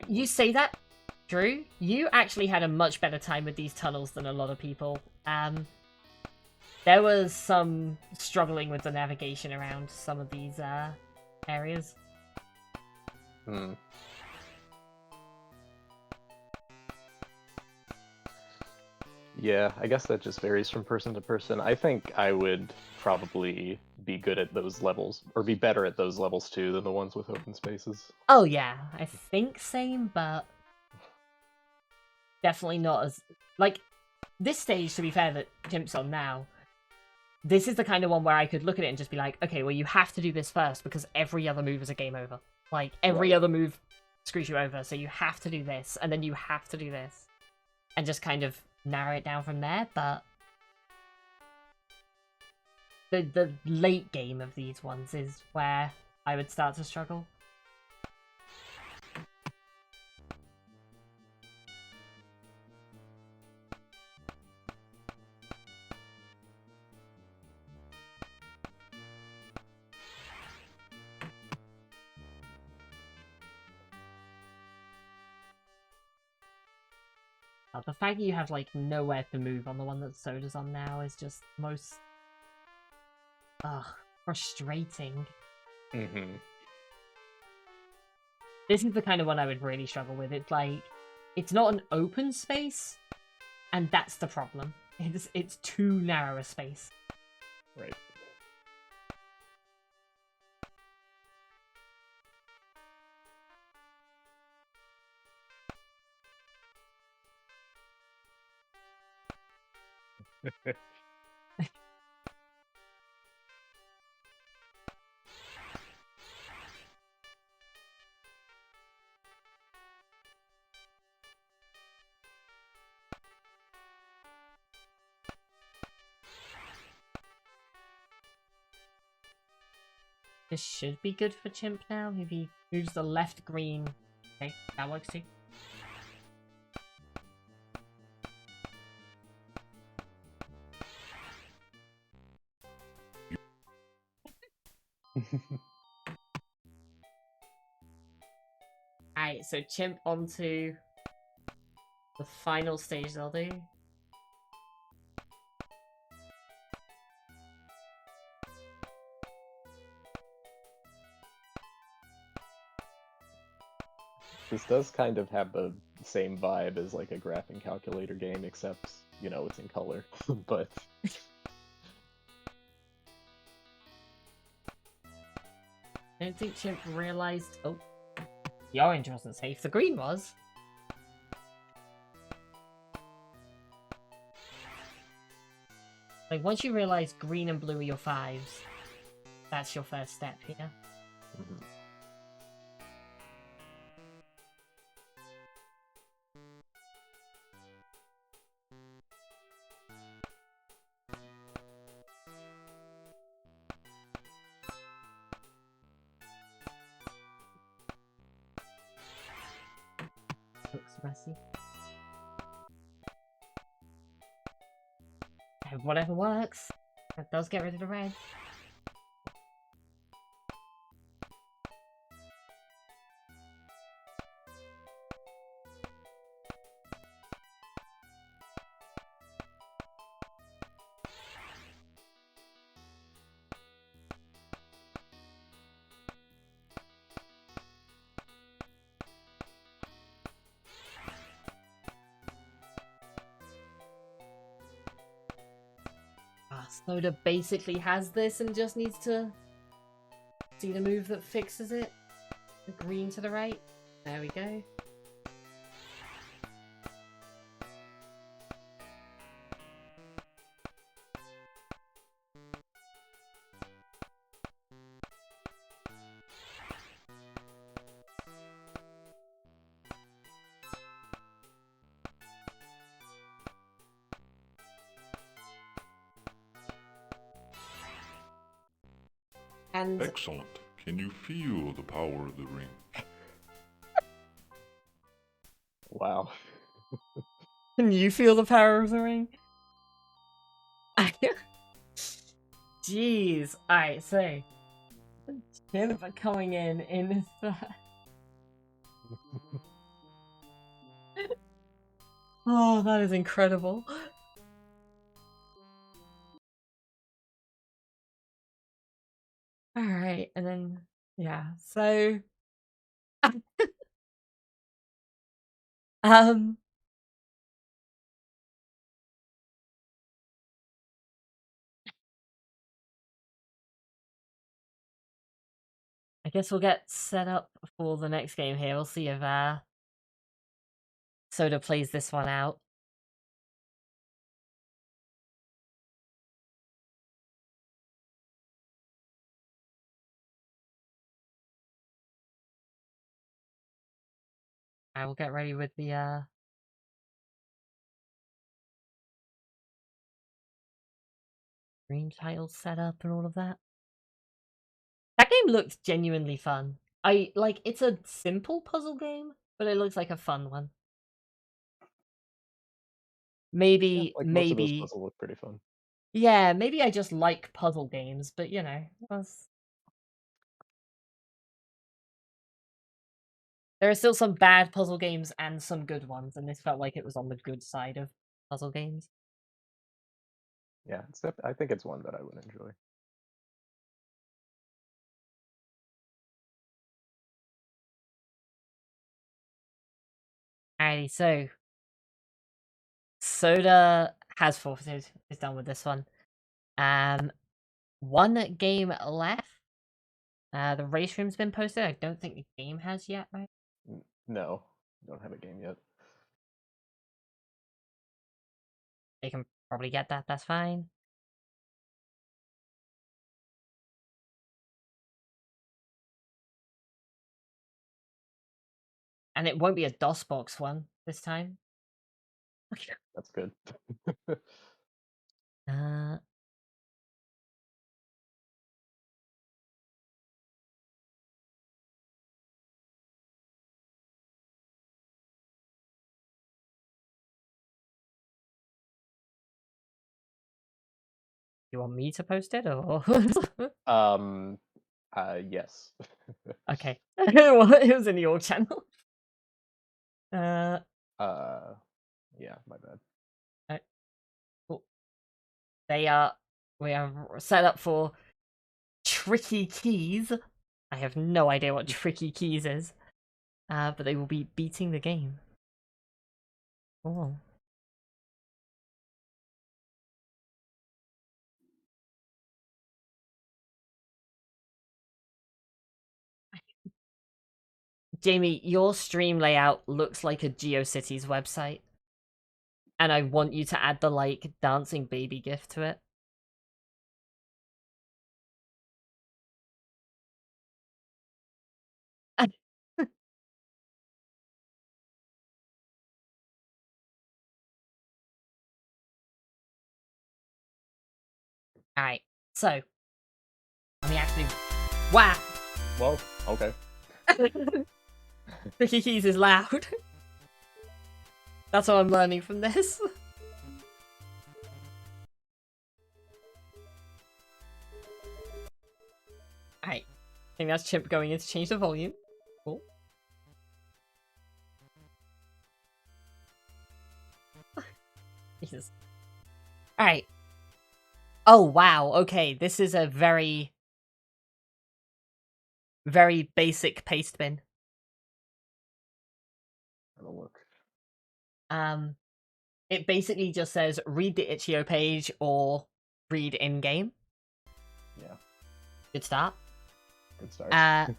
You say that, Drew? You actually had a much better time with these tunnels than a lot of people. There was some struggling with the navigation around some of these areas. Hmm. Yeah, I guess that just varies from person to person. I think I would probably be good at those levels, or be better at those levels too than the ones with open spaces. Oh yeah, I think same, but definitely not as... Like, this stage, to be fair, that Chimp's on now, this is the kind of one where I could look at it and just be like, okay, well, you have to do this first because every other move is a game over. Like, every other move screws you over, so you have to do this, and then you have to do this. And just kind of narrow it down from there, but the late game of these ones is where I would start to struggle. The fact that you have, like, nowhere to move on the one that Soda's on now is just most... frustrating. Mm-hmm. This is the kind of one I would really struggle with. It's like, it's not an open space, and that's the problem. It's too narrow a space. Right. This should be good for Chimp now. If he moves the left green... Okay, that works too. Alright, so Chimp onto the final stage they'll do. This does kind of have the same vibe as like a graphing calculator game, except, you know, it's in color. But I don't think Chimp realised... Oh, the orange wasn't safe, the green was. Like, once you realise green and blue are your fives, that's your first step here. mm-hmm. Looks messy. Whatever works. That does get rid of the red. Soda basically has this and just needs to see the move that fixes it. The green to the right. There we go. And Excellent. Can you feel the power of the ring? Wow. can you feel the power of the ring? Jeez. Alright, so Jennifer coming in Oh, that is incredible. Alright, and then yeah, so um I guess we'll get set up for the next game here. We'll see if Soda plays this one out. I will get ready with the green tiles set up and all of that. That game looks genuinely fun. It's a simple puzzle game, but it looks like a fun one. Yeah, Maybe like most of those puzzles look pretty fun. yeah, maybe I just like puzzle games, but you know, there are still some bad puzzle games and some good ones, and this felt like it was on the good side of puzzle games. Yeah, I think it's one that I would enjoy. Alrighty, so Soda has forfeited, is done with this one. One game left. The race room's been posted. I don't think the game has yet, right? No, don't have a game yet. They can probably get that, that's fine. And it won't be a DOSBox one this time. That's good. uh, you want me to post it or? Yes. Okay. Well, it was in your channel. Yeah, my bad. Cool. We are set up for Tricky Keys. I have no idea what Tricky Keys is. But they will be beating the game. Oh. Jamie, your stream layout looks like a GeoCities website. And I want you to add the, like, dancing baby gif to it. Alright, so. Let me actually. Wow! Well, okay. Tricky Keys is loud. That's what I'm learning from this. Alright. I think that's Chimp going in to change the volume. Cool. Jesus. Alright. Oh, wow. Okay, this is a very basic paste bin. Have a look. It basically just says read the itch.io page or read in-game. Yeah. Good start. Good start.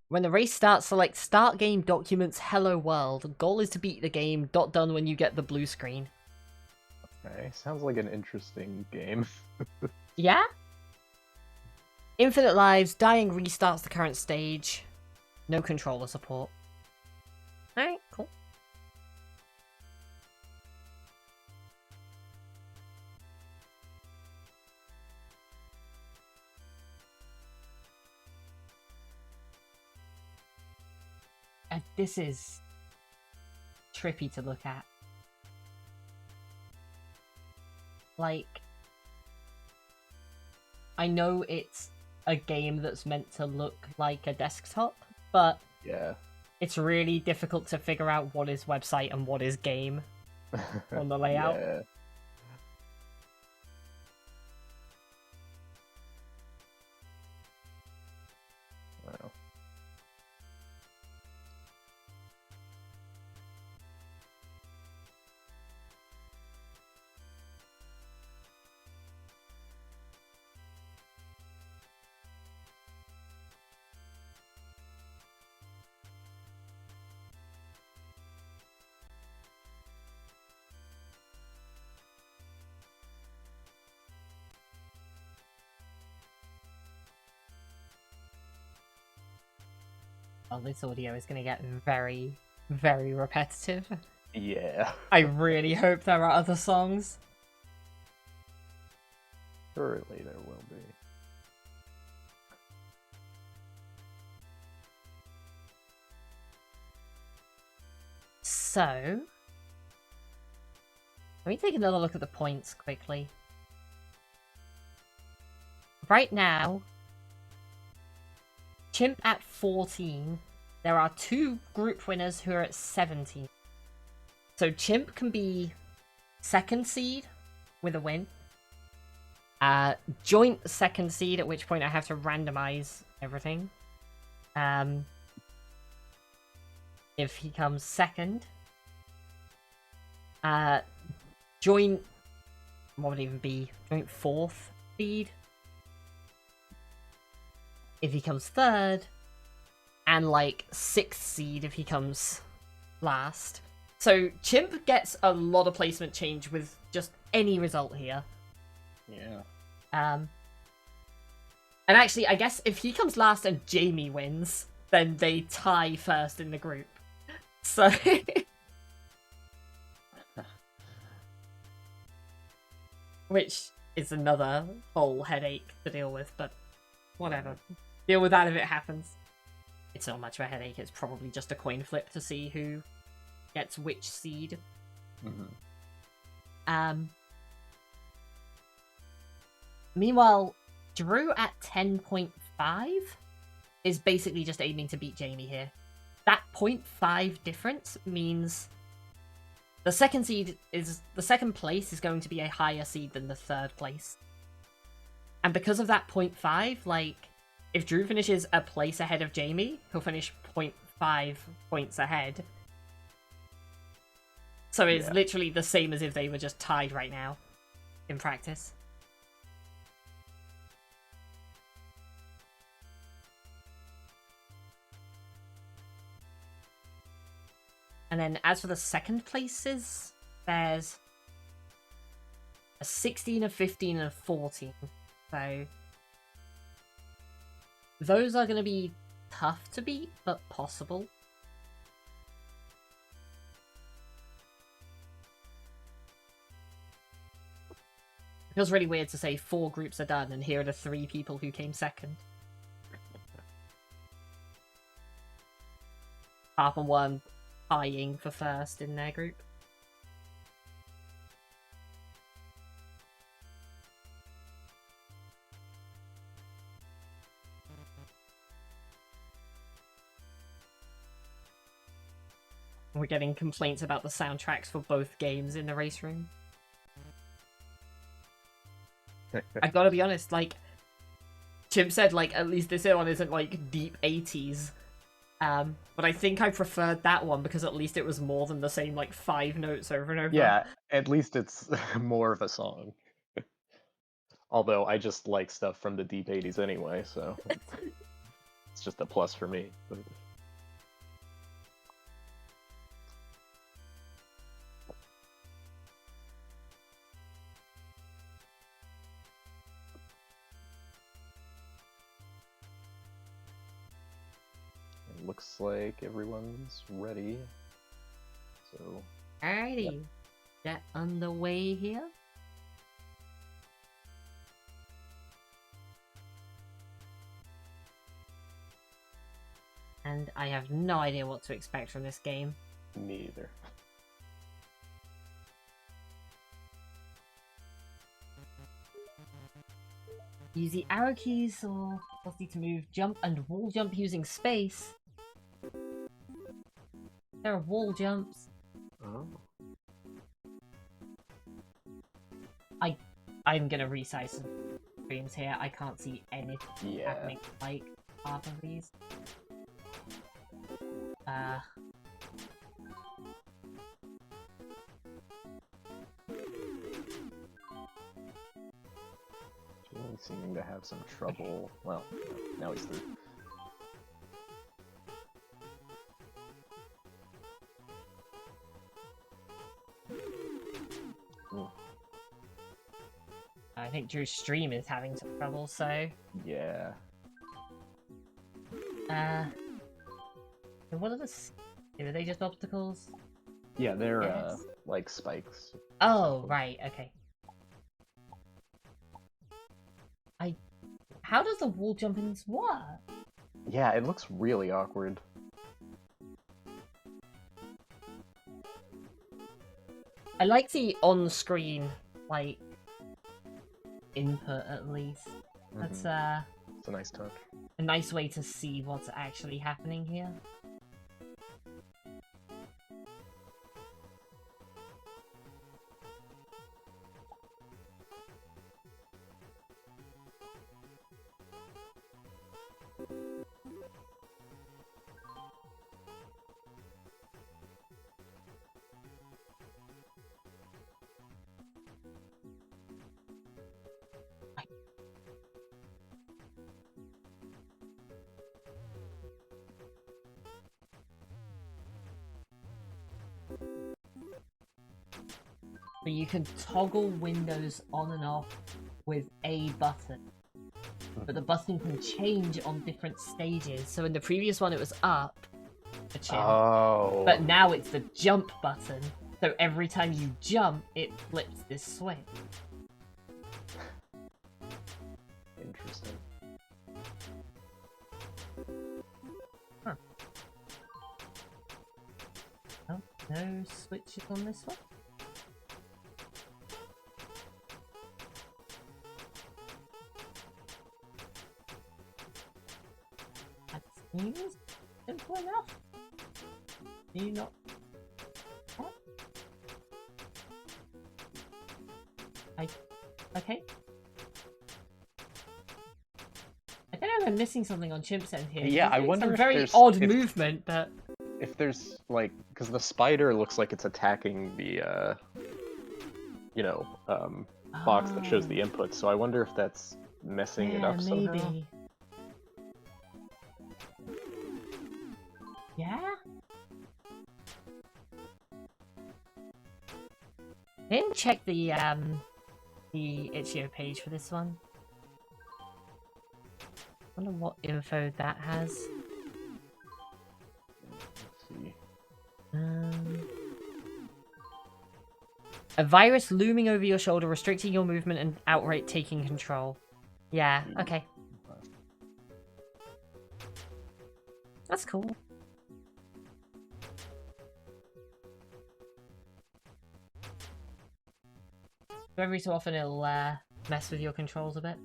When the race starts, select Start Game Documents Hello World. Goal is to beat the game. Done when you get the blue screen. Okay, sounds like an interesting game. Yeah? Infinite lives. Dying restarts the current stage. No controller support. Alright, cool. And this is trippy to look at. Like, I know it's a game that's meant to look like a desktop, but Yeah. it's really difficult to figure out what is website and what is game on the layout. Yeah. Wow. Oh, this audio is going to get very, very repetitive. Yeah. I really hope there are other songs. Surely there will be. So, let me take another look at the points quickly. Right now, Chimp at 14. There are 2 group winners who are at 17. So Chimp can be second seed with a win. Joint second seed, at which point I have to randomize everything. If he comes second. Joint, what would it even be? Joint fourth seed. If he comes third. And like 6th seed if he comes last. So Chimp gets a lot of placement change with just any result here. Yeah. And actually, I guess if he comes last and Jamie wins, then they tie first in the group. So... Which is another whole headache to deal with, but whatever. Deal with that if it happens. It's not much of a headache, it's probably just a coin flip to see who gets which seed. Mm-hmm. Meanwhile, Drew at 10.5 is basically just aiming to beat Jamie here. That 0.5 difference means the second place is going to be a higher seed than the third place. And because of that 0.5, like, if Drew finishes a place ahead of Jamie, he'll finish 0.5 points ahead. So it's literally the same as if they were just tied right now, in practice. And then as for the second places, there's a 16, a 15, and a 14. So those are going to be tough to beat, but possible. It feels really weird to say 4 groups are done, and here are the 3 people who came second. Apart from one eyeing for first in their group. We're getting complaints about the soundtracks for both games in the race room. I've got to be honest, like, Chimp said, like, at least this one isn't, like, deep 80s. But I think I preferred that one because at least it was more than the same like 5 notes over and over. Yeah, at least it's more of a song. Although I just like stuff from the deep 80s anyway, so it's just a plus for me. But... It looks like everyone's ready. So Alrighty, get underway here. And I have no idea what to expect from this game. me either. Use the arrow keys or +D to move, jump, and wall jump using space. There are wall jumps. Oh. I'm gonna resize some screens here. I can't see anything Yeah. happening like half of these. He's seeming to have some trouble. Well, now he's through. Ooh. I think Drew's stream is having some trouble, so... Yeah. So what are are they just obstacles? Yeah, they're Yes. like spikes. Oh, right, okay. How does the wall jumping work? Yeah, it looks really awkward. I like the on-screen, like, input at least. That's It's a nice touch. a nice way to see what's actually happening here. So you can toggle windows on and off with a button. But the button can change on different stages. So in the previous one it was up a chin. Oh. But now it's the jump button. So every time you jump, it flips this switch. Interesting. Huh. Oh, no switches on this one? That seems simple enough. Do you not? What? Okay. I don't know if I'm missing something on Chimp's end here. Yeah, It's I wonder some if very there's- odd if- movement, but If there's like, because the spider looks like it's attacking the, box that shows the input. So I wonder if that's messing it yeah, up somehow. maybe. Yeah. I didn't check the itch.io page for this one. Wonder what info that has. Let's see. A virus looming over your shoulder, restricting your movement and outright taking control. Yeah, okay. That's cool. Every so often it'll mess with your controls a bit.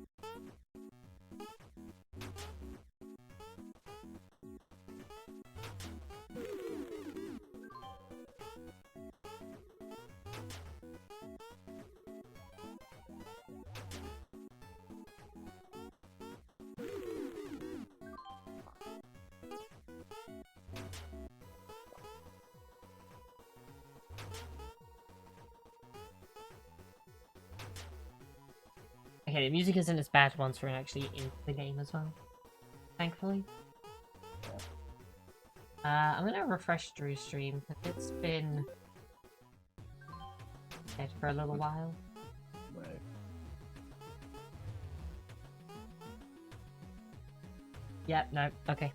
Okay, the music isn't as bad once we're actually into the game as well. Thankfully. I'm gonna refresh Drew's stream, because it's been dead for a little while. Right. Yep, no, okay.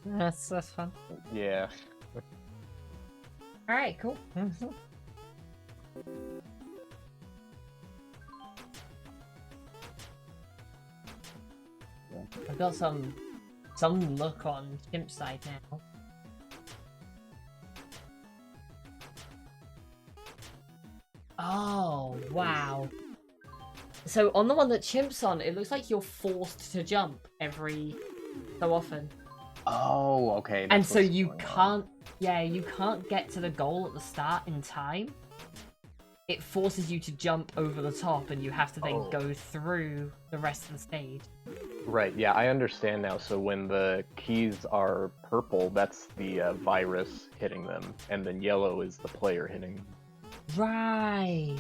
That's fun. Yeah. Alright, cool. I've got some look on Chimp's side now. Oh, wow. So on the one that Chimp's on, it looks like you're forced to jump every so often. Oh, okay. And that's so what's you going on. can't, yeah, you can't get to the goal at the start in time. It forces you to jump over the top and you have to then go through the rest of the stage. Right, yeah, I understand now. So when the keys are purple, that's the virus hitting them, and then yellow is the player hitting them. Right.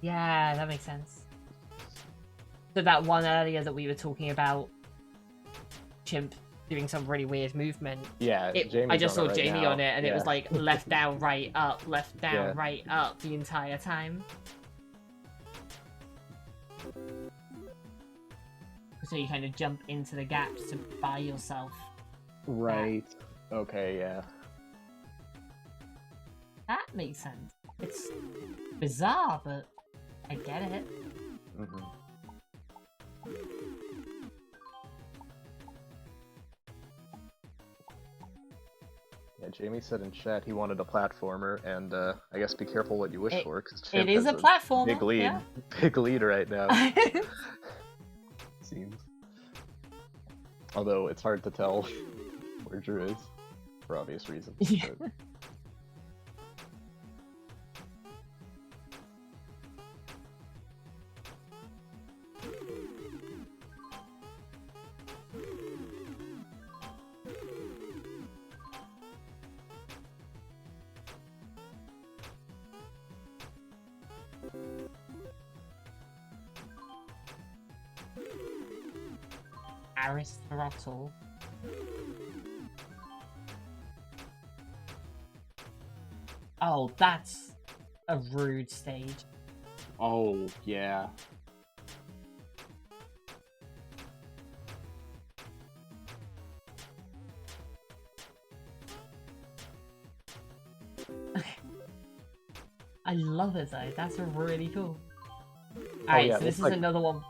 Yeah, that makes sense. So that one earlier that we were talking about, Chimp doing some really weird movement. Yeah, I just saw right Jamie now. on it, and it was like left, down, right, up, left, down, Yeah. right, up the entire time. So you kind of jump into the gaps to buy yourself. Right. Okay, yeah. That makes sense. It's bizarre, but I get it. Mm-hmm. Yeah, Jamie said in chat he wanted a platformer, and I guess be careful what you wish for, because It is a platformer. big lead, yeah. big lead right now. Seems. Although it's hard to tell where Drew is, for obvious reasons. Yeah. But... Aristotle. Oh, that's a rude stage. Oh, yeah. I love it though. That's really cool. Alright, yeah, so this is like... another one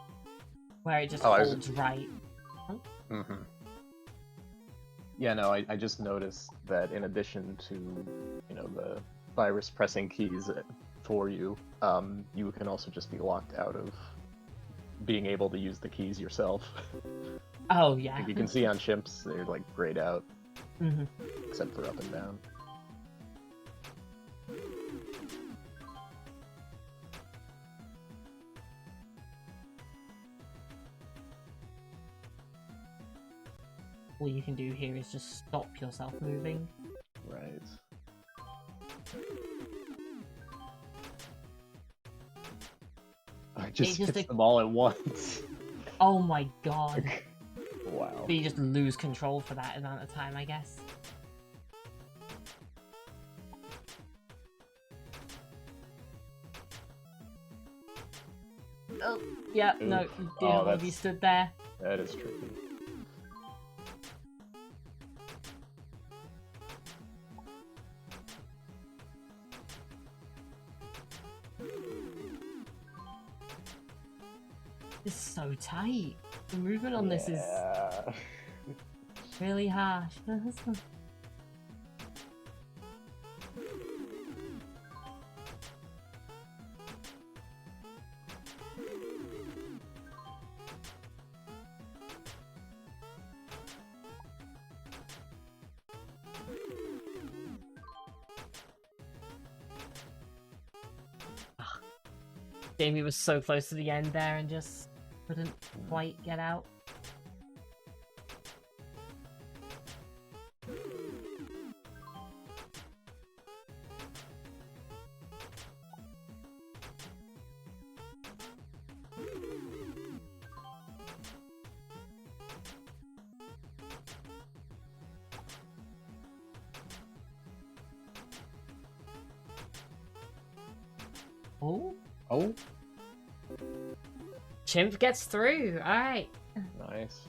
where it just Oh, holds right. Mm-hmm. Yeah, no, I just noticed that in addition to, you know, the virus pressing keys for you, you can also just be locked out of being able to use the keys yourself. Oh, yeah. Like you can see on chimps, they're like grayed out, Mm-hmm. except for up and down. All you can do here is just stop yourself moving. Right. I just hit them all at once. Oh my god. Wow. But you just lose control for that amount of time, I guess. Oh, yeah, no, you didn't want to be stood there. That is tricky. It's so tight. The movement on this is really harsh. Jamie was so close to the end there and just couldn't quite get out. Oh. Oh, Chimp gets through. Alright. nice.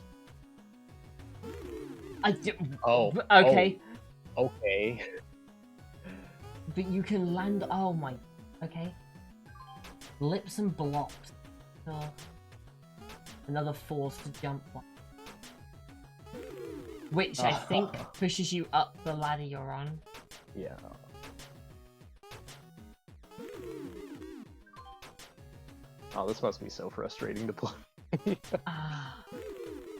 Oh. Oh. Okay. Oh, okay. But you can land. Oh my. Okay. Blips and blocks. Oh. Another force to jump one. Which I think pushes you up the ladder you're on. Yeah. Oh, this must be so frustrating to play. Ah.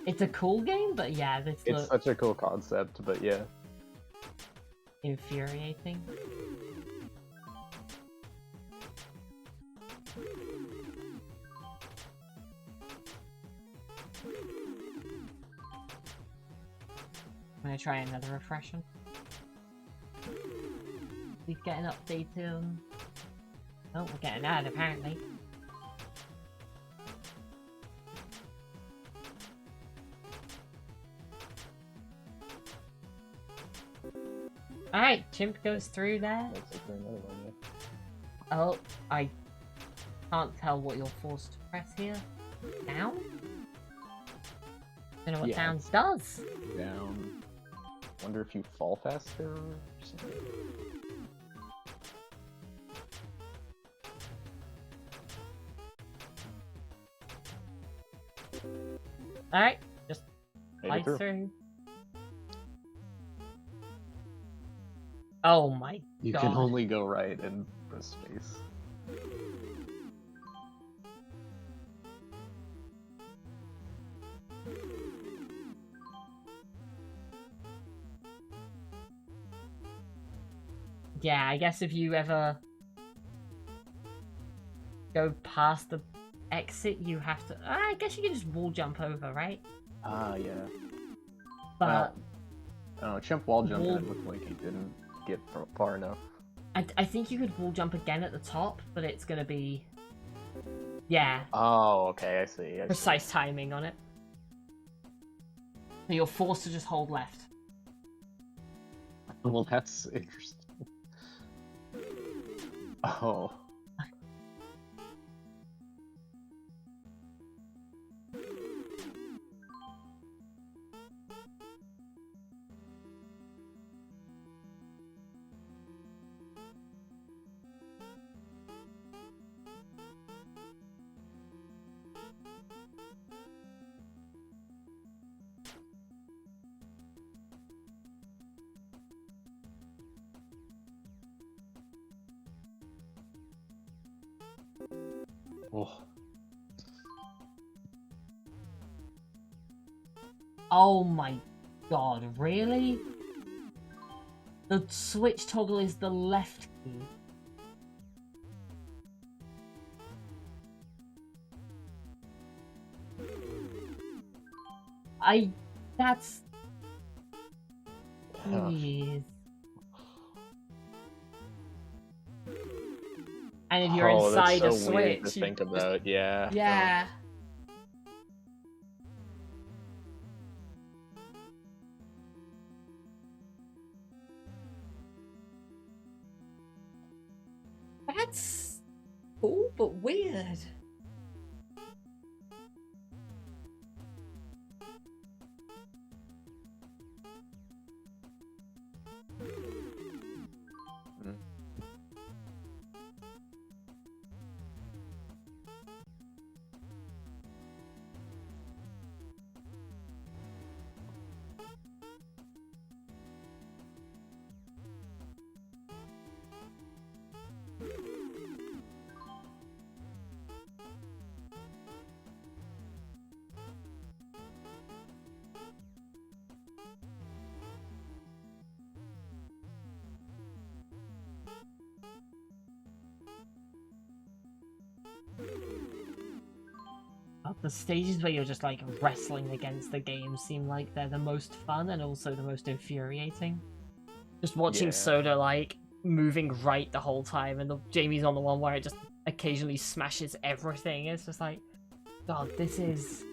It's a cool game, but yeah, this It's looks such a cool concept, but yeah. infuriating. I'm gonna try another refresher. Please get an update to... Oh, we're getting that apparently. Alright, Chimp goes through there. Looks like there's another one, Oh, I can't tell what you're forced to press here. Down? Don't know what Yeah, down it's- does. yeah. Down. Wonder if you fall faster or something. Alright, just Made it slide through. through. Oh my You god. can only go right and press space. Yeah, I guess if you ever go past the exit, you have to... I guess you can just wall jump over, right? Ah, yeah. But Oh, Chimp wall jumping, Wall- it looked like he didn't get far enough. I think you could wall jump again at the top, but it's gonna be... Yeah, Oh, okay, I see. precise timing on it. So you're forced to just hold left. Well, that's interesting. Oh. Oh. Oh my god, really? The switch toggle is the left key. That's... Jeez. And if you're Oh, inside that's a so weird to switch, you think just- about, yeah. Yeah. That's cool, but weird. Mm. The stages where you're just like wrestling against the game seem like they're the most fun and also the most infuriating. Just watching Yeah. Soda like moving right the whole time, and Jamie's on the one where it just occasionally smashes everything. It's just like, God, this is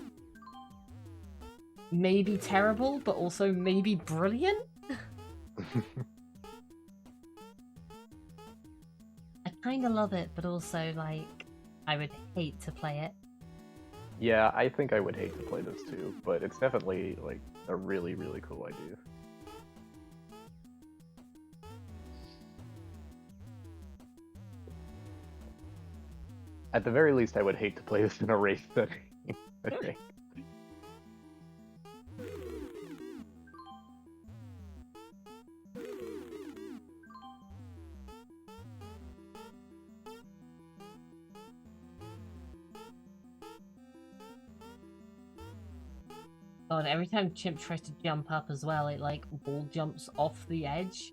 maybe terrible, but also maybe brilliant. I kind of love it, but also, like, I would hate to play it. Yeah, I think I would hate to play this too, but it's definitely like a really, really cool idea. At the very least, I would hate to play this in a race setting, I think. Oh, and every time Chimp tries to jump up as well, it like wall jumps off the edge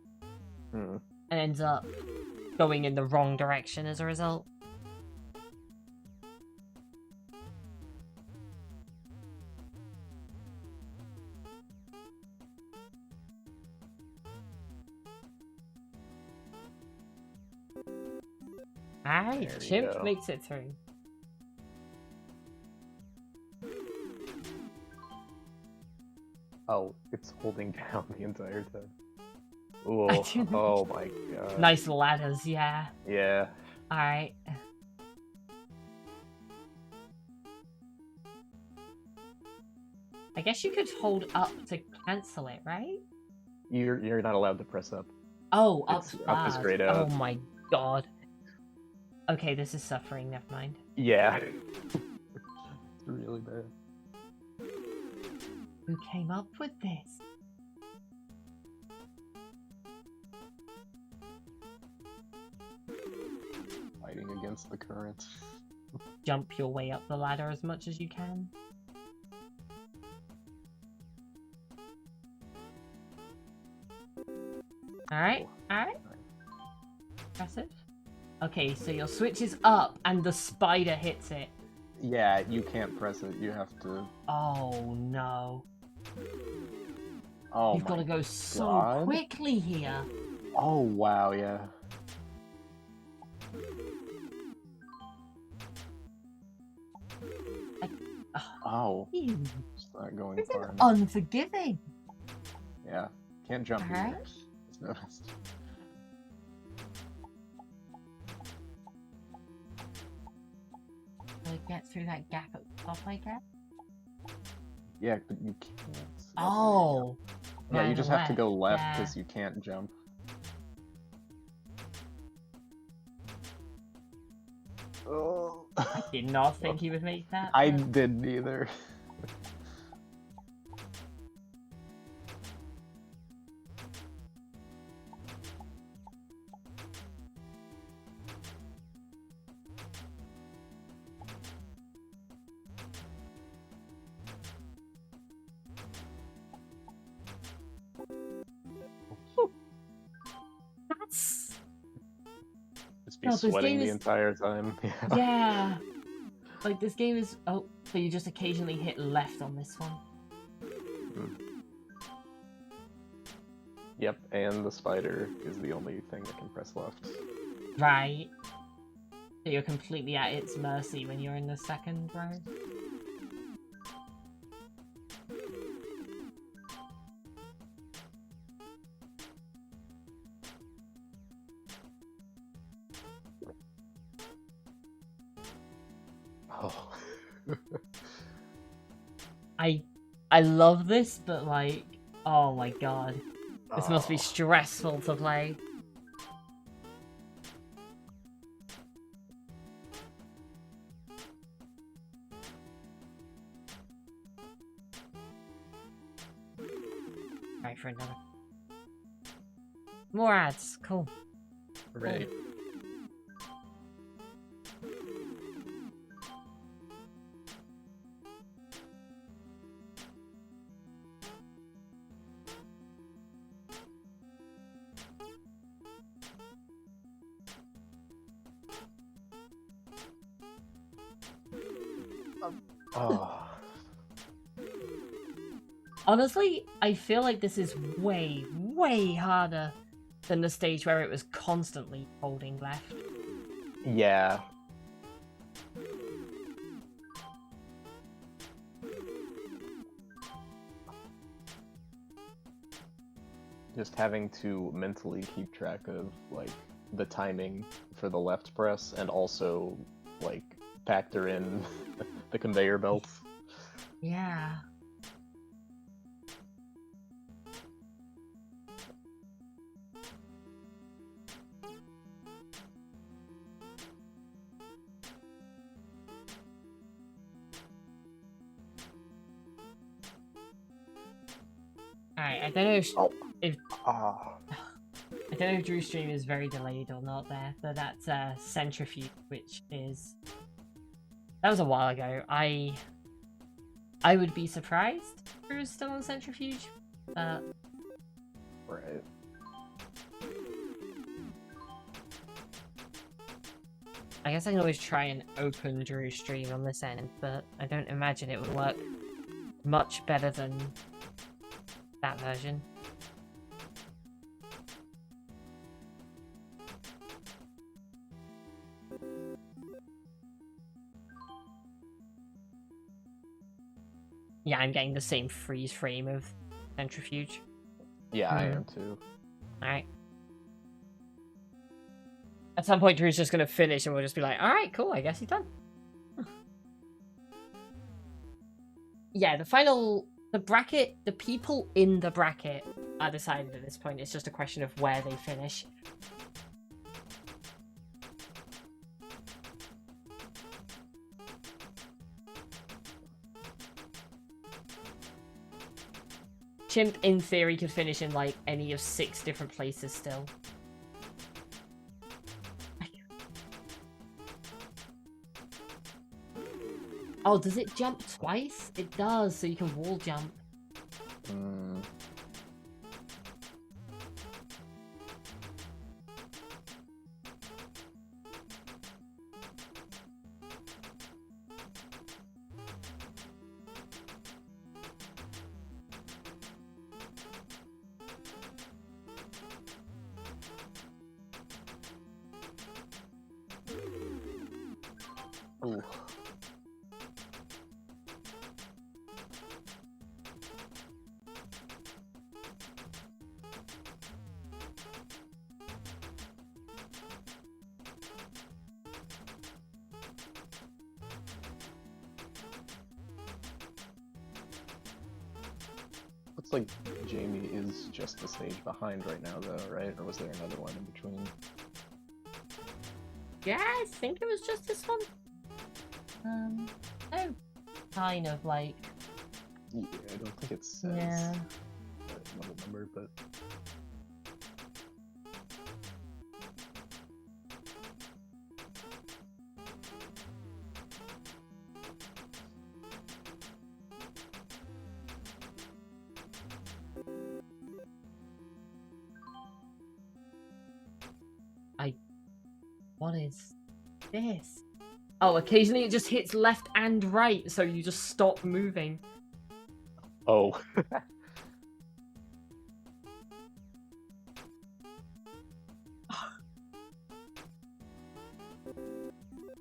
Hmm. and ends up going in the wrong direction as a result. Alright, There we Chimp go. makes it through. Oh, it's holding down the entire time. Ooh, I didn't- oh my god. Nice ladders, yeah. Yeah. Alright. I guess you could hold up to cancel it, right? You're not allowed to press up. Oh, It's up's up is bad. grayed Oh out. my god. Okay, this is suffering, never mind. Yeah. It's really bad. Who came up with this? Fighting against the current. Jump your way up the ladder as much as you can. Alright, alright. Impressive. Okay, so your switch is up and the spider hits it. Yeah, you can't press it. You have to. Oh no. Oh You've my got to go so God. quickly here. Oh wow, yeah. Oh, Ew, it's not going this is far enough. unforgiving. Yeah, can't jump Alright. either. Just noticed. So get through that gap at the top, I guess. Yeah, but you can't. Oh. Yeah, you right, just have to go left yeah. because you can't jump. Oh. I did not think he would make that. I but- didn't either. That's Just be No, this sweating game the is- entire time. Yeah. yeah. Like this game is so you just occasionally hit left on this one. Yep, and the spider is the only thing that can press left. Right. So you're completely at its mercy when you're in the second row. Oh. I love this, but like, oh my god. This must be Oh. stressful to play. Right, for another. More ads, cool. Right. Oh. Honestly, I feel like this is way, way harder than the stage where it was constantly holding left. Yeah. Just having to mentally keep track of, like, the timing for the left press and also like factor in the conveyor belts. Yeah. Alright, I don't know if I don't know if Drew's stream is very delayed or not there, but that's Centrifuge, which is... That was a while ago. I would be surprised if Drew's still on Centrifuge, but... Right. I guess I can always try and open Drew's stream on this end, but I don't imagine it would work much better than that version. Yeah, I'm getting the same freeze frame of Centrifuge. Yeah, I am too. Alright. At some point, Drew's just gonna finish and we'll just be like, alright, cool, I guess he's done. Yeah, the bracket, the people in the bracket are decided at this point. It's just a question of where they finish. Chimp, in theory, could finish in, like, any of 6 different places still. Oh, does it jump twice? It does, so you can wall jump. Ooh. Looks like Jamie is just the stage behind right now, though, right? Or was there another one in between? Yeah, I think it was just this one. Oh, kind of like... Yeah, I don't think it says the level number, but... What is this? Oh, occasionally it just hits left and right, so you just stop moving. Oh.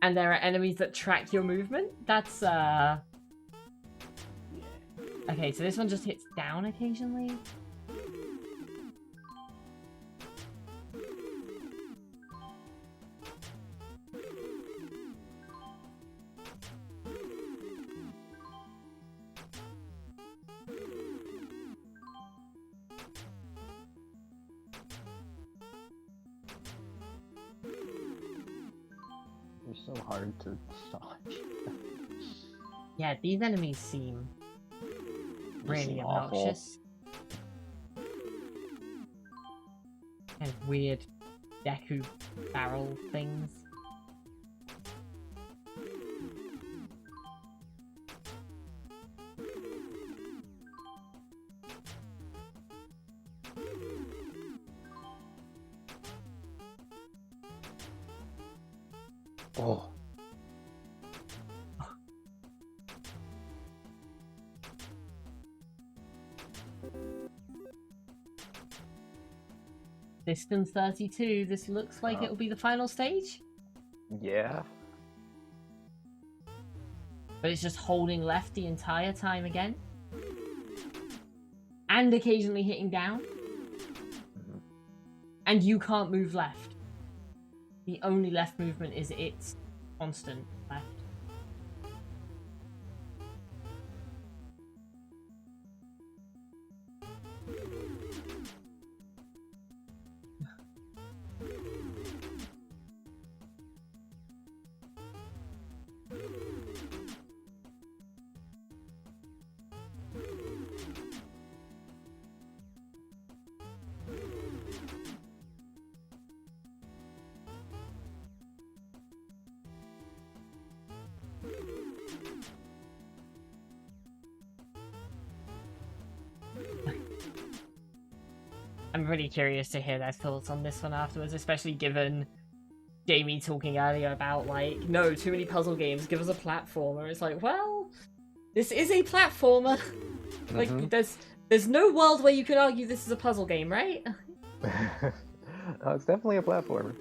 And there are enemies that track your movement? That's, Okay, so this one just hits down occasionally? They're so hard to dodge. Yeah, these enemies seem really obnoxious. Kind of weird Deku barrel things. Oh. Distance 32, this looks like it'll be the final stage? Yeah. But it's just holding left the entire time again? And occasionally hitting down? And you can't move left. The only left movement is its constant left. I'm really curious to hear their thoughts on this one afterwards, especially given Jamie talking earlier about, like, no, too many puzzle games, give us a platformer. It's like, well, this is a platformer. Like, there's no world where you could argue this is a puzzle game, right? It's definitely a platformer.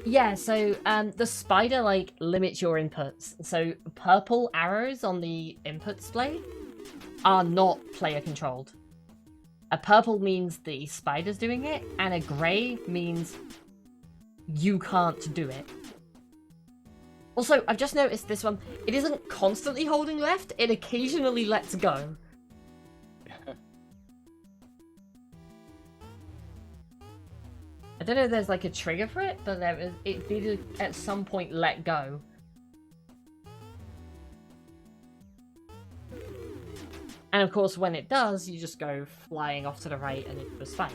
Yeah, so the spider, like, limits your inputs. So purple arrows on the input display are not player controlled. A purple means the spider's doing it, and a grey means you can't do it. Also, I've just noticed this one, it isn't constantly holding left, it occasionally lets go. I don't know if there's like a trigger for it, but it did at some point let go. And of course, when it does, you just go flying off to the right and it was fine.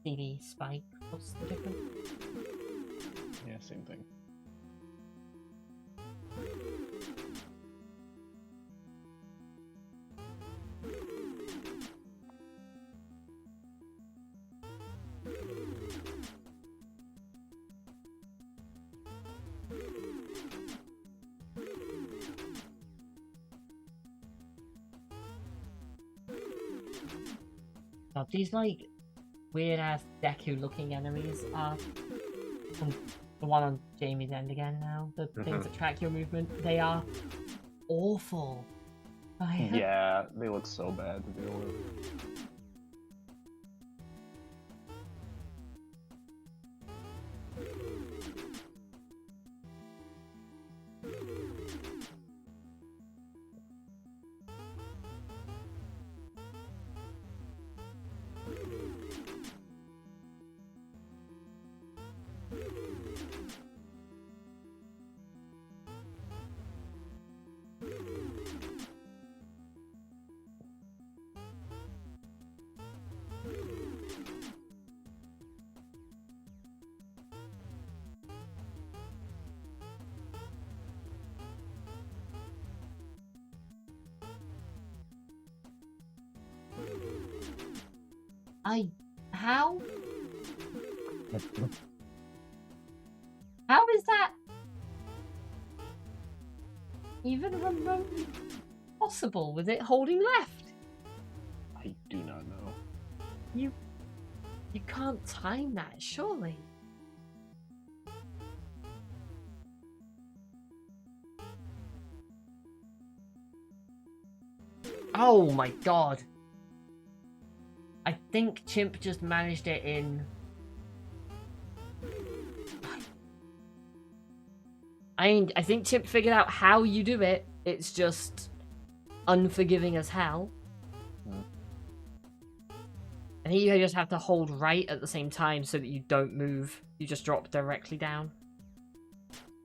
CD spike, what's the difference? Yeah, same thing. God, these like weird ass Deku looking enemies are the one on Jamie's end again now. The things that track your movement, they are awful. Yeah, they look so bad to deal with. How? How is that even remotely possible with it holding left? I do not know. You can't time that, surely. Oh my god. I think Chimp just managed it in... I think Chimp figured out how you do it. It's just unforgiving as hell. I think you just have to hold right at the same time so that you don't move. You just drop directly down.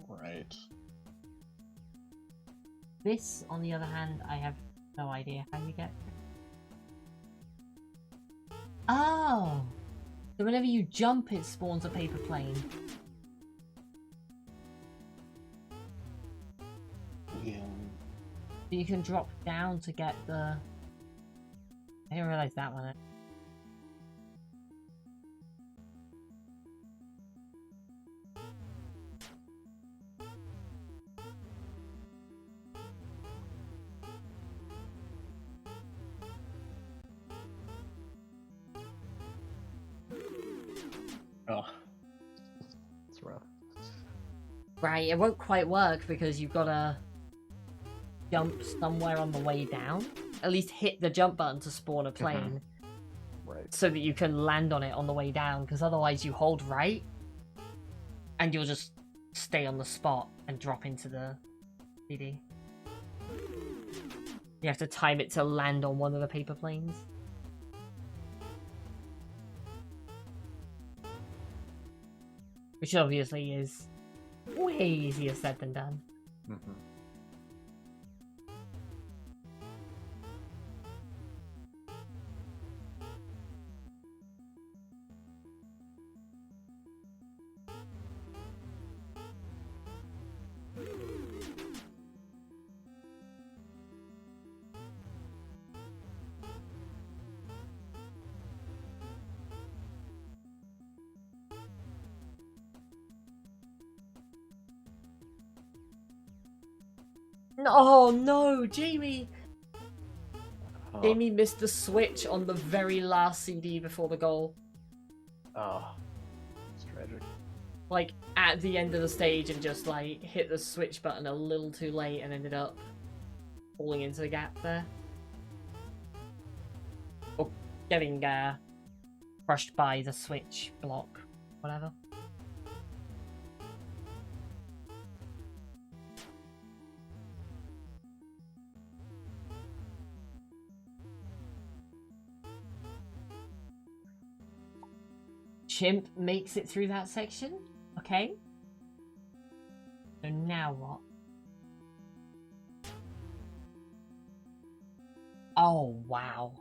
Right. This, on the other hand, I have no idea how you get. Oh! So whenever you jump, it spawns a paper plane. Yeah. So you can drop down to get the... I didn't realize that one. Oh. It's rough. Right, it won't quite work because you've got to jump somewhere on the way down. At least hit the jump button to spawn a plane. Right. Right. so that you can land on it on the way down, because otherwise you hold right and you'll just stay on the spot and drop into the CD. You have to time it to land on one of the paper planes. Which obviously is way easier said than done. Mm-hmm. Oh no, Jamie! Oh. Jamie missed the switch on the very last CD before the goal. Oh, it's tragic. Like, at the end of the stage and just, like, hit the switch button a little too late and ended up falling into the gap there. Or getting, crushed by the switch block. Whatever. Chimp makes it through that section. Okay. So now what? Oh, wow.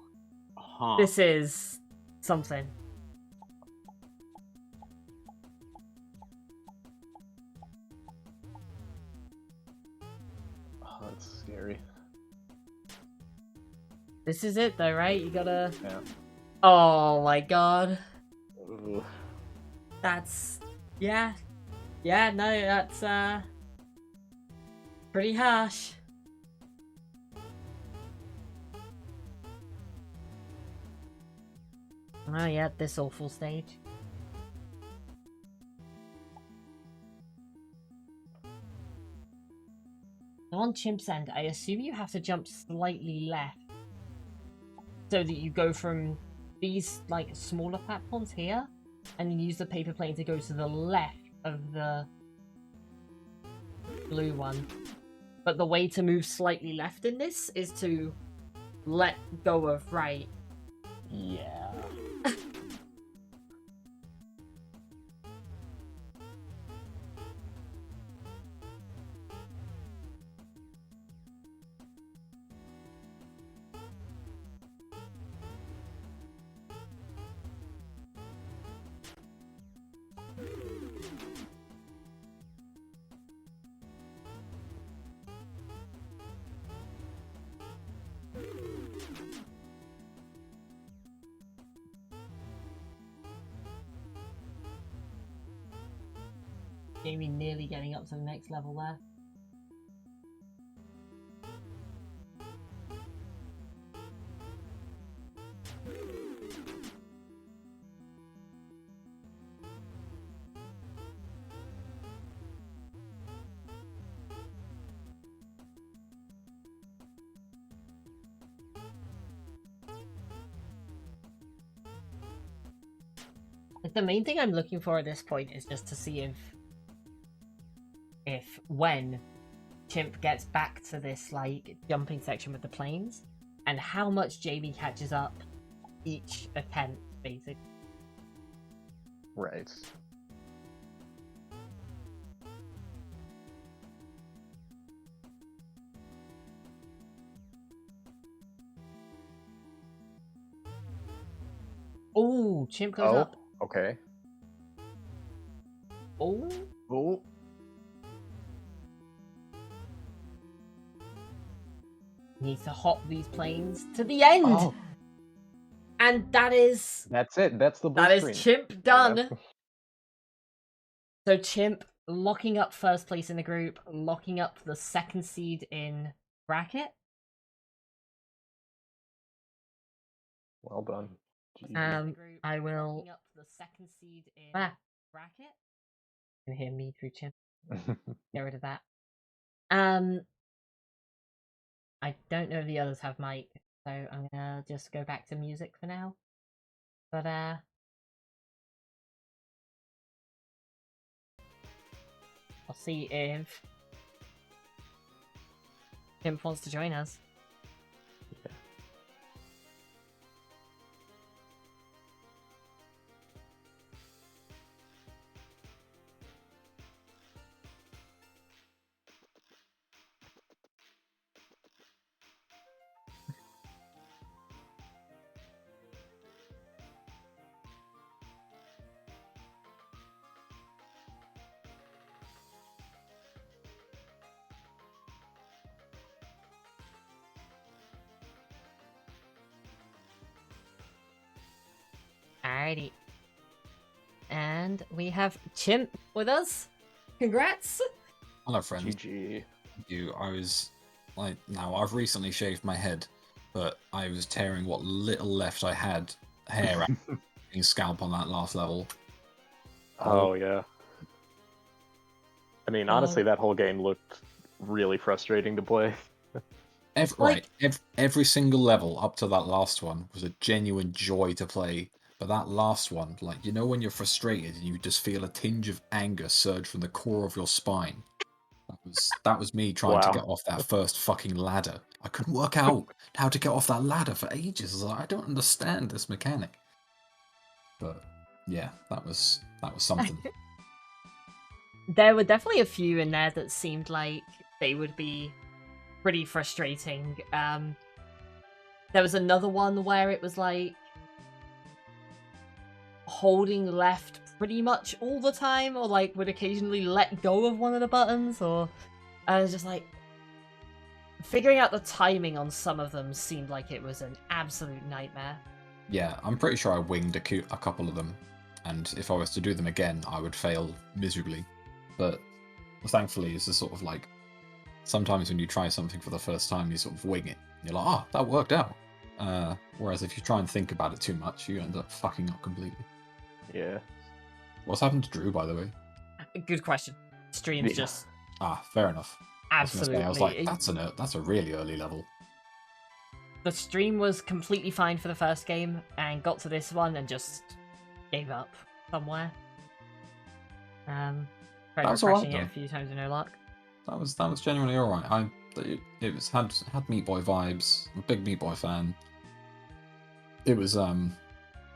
Huh. This is something. Oh, that's scary. This is it though, right? You gotta... Yeah. Oh my god. Ooh. That's... Yeah. Yeah, no, that's, pretty harsh. Oh yeah, this awful stage. So on Chimp's end, I assume you have to jump slightly left so that you go from these, like, smaller platforms here and then use the paper plane to go to the left of the blue one. But the way to move slightly left in this is to let go of right. Yeah. Jamie nearly getting up to the next level there. Like, the main thing I'm looking for at this point is just to see if when Chimp gets back to this, like, jumping section with the planes, and how much Jamie catches up each attempt, basically. Right. Oh, Chimp goes up. Okay. Oh. Oh. Needs to hop these planes to the end. Oh. And that is... That's it. That's the blue That screen. is Chimp done. Yeah. So Chimp locking up first place in the group, locking up the second seed in bracket. Well done. GG. I will up the second seed in bracket. You can hear me through Chimp. Get rid of that. I don't know if the others have mic, so I'm gonna just go back to music for now. But I'll see if Pimp wants to join us. Alrighty. And we have Chimp with us. Congrats! Hello, friends. GG. I was like, now I've recently shaved my head, but I was tearing what little left I had hair out being scalp on that last level. Oh yeah. I mean, honestly, that whole game looked really frustrating to play. Every single level up to that last one was a genuine joy to play. But that last one, like, you know when you're frustrated and you just feel a tinge of anger surge from the core of your spine? That was me trying to get off that first fucking ladder. I couldn't work out how to get off that ladder for ages. I was like, I don't understand this mechanic. But yeah, that was something. There were definitely a few in there that seemed like they would be pretty frustrating. There was another one where it was like holding left pretty much all the time, or like would occasionally let go of one of the buttons, or I was just like figuring out the timing on some of them seemed like it was an absolute nightmare. Yeah, I'm pretty sure I winged a couple of them, and if I was to do them again, I would fail miserably. But thankfully, it's a sort of like sometimes when you try something for the first time, you sort of wing it. You're like, oh, that worked out. Whereas if you try and think about it too much, you end up fucking up completely. Yeah. What's happened to Drew, by the way? Good question. Stream's just fair enough. absolutely. I was like, that's a really early level. The stream was completely fine for the first game, and got to this one and just gave up somewhere. Tried refreshing it a few times with no luck. That was genuinely alright. It was had Meat Boy vibes. I'm a big Meat Boy fan. It was an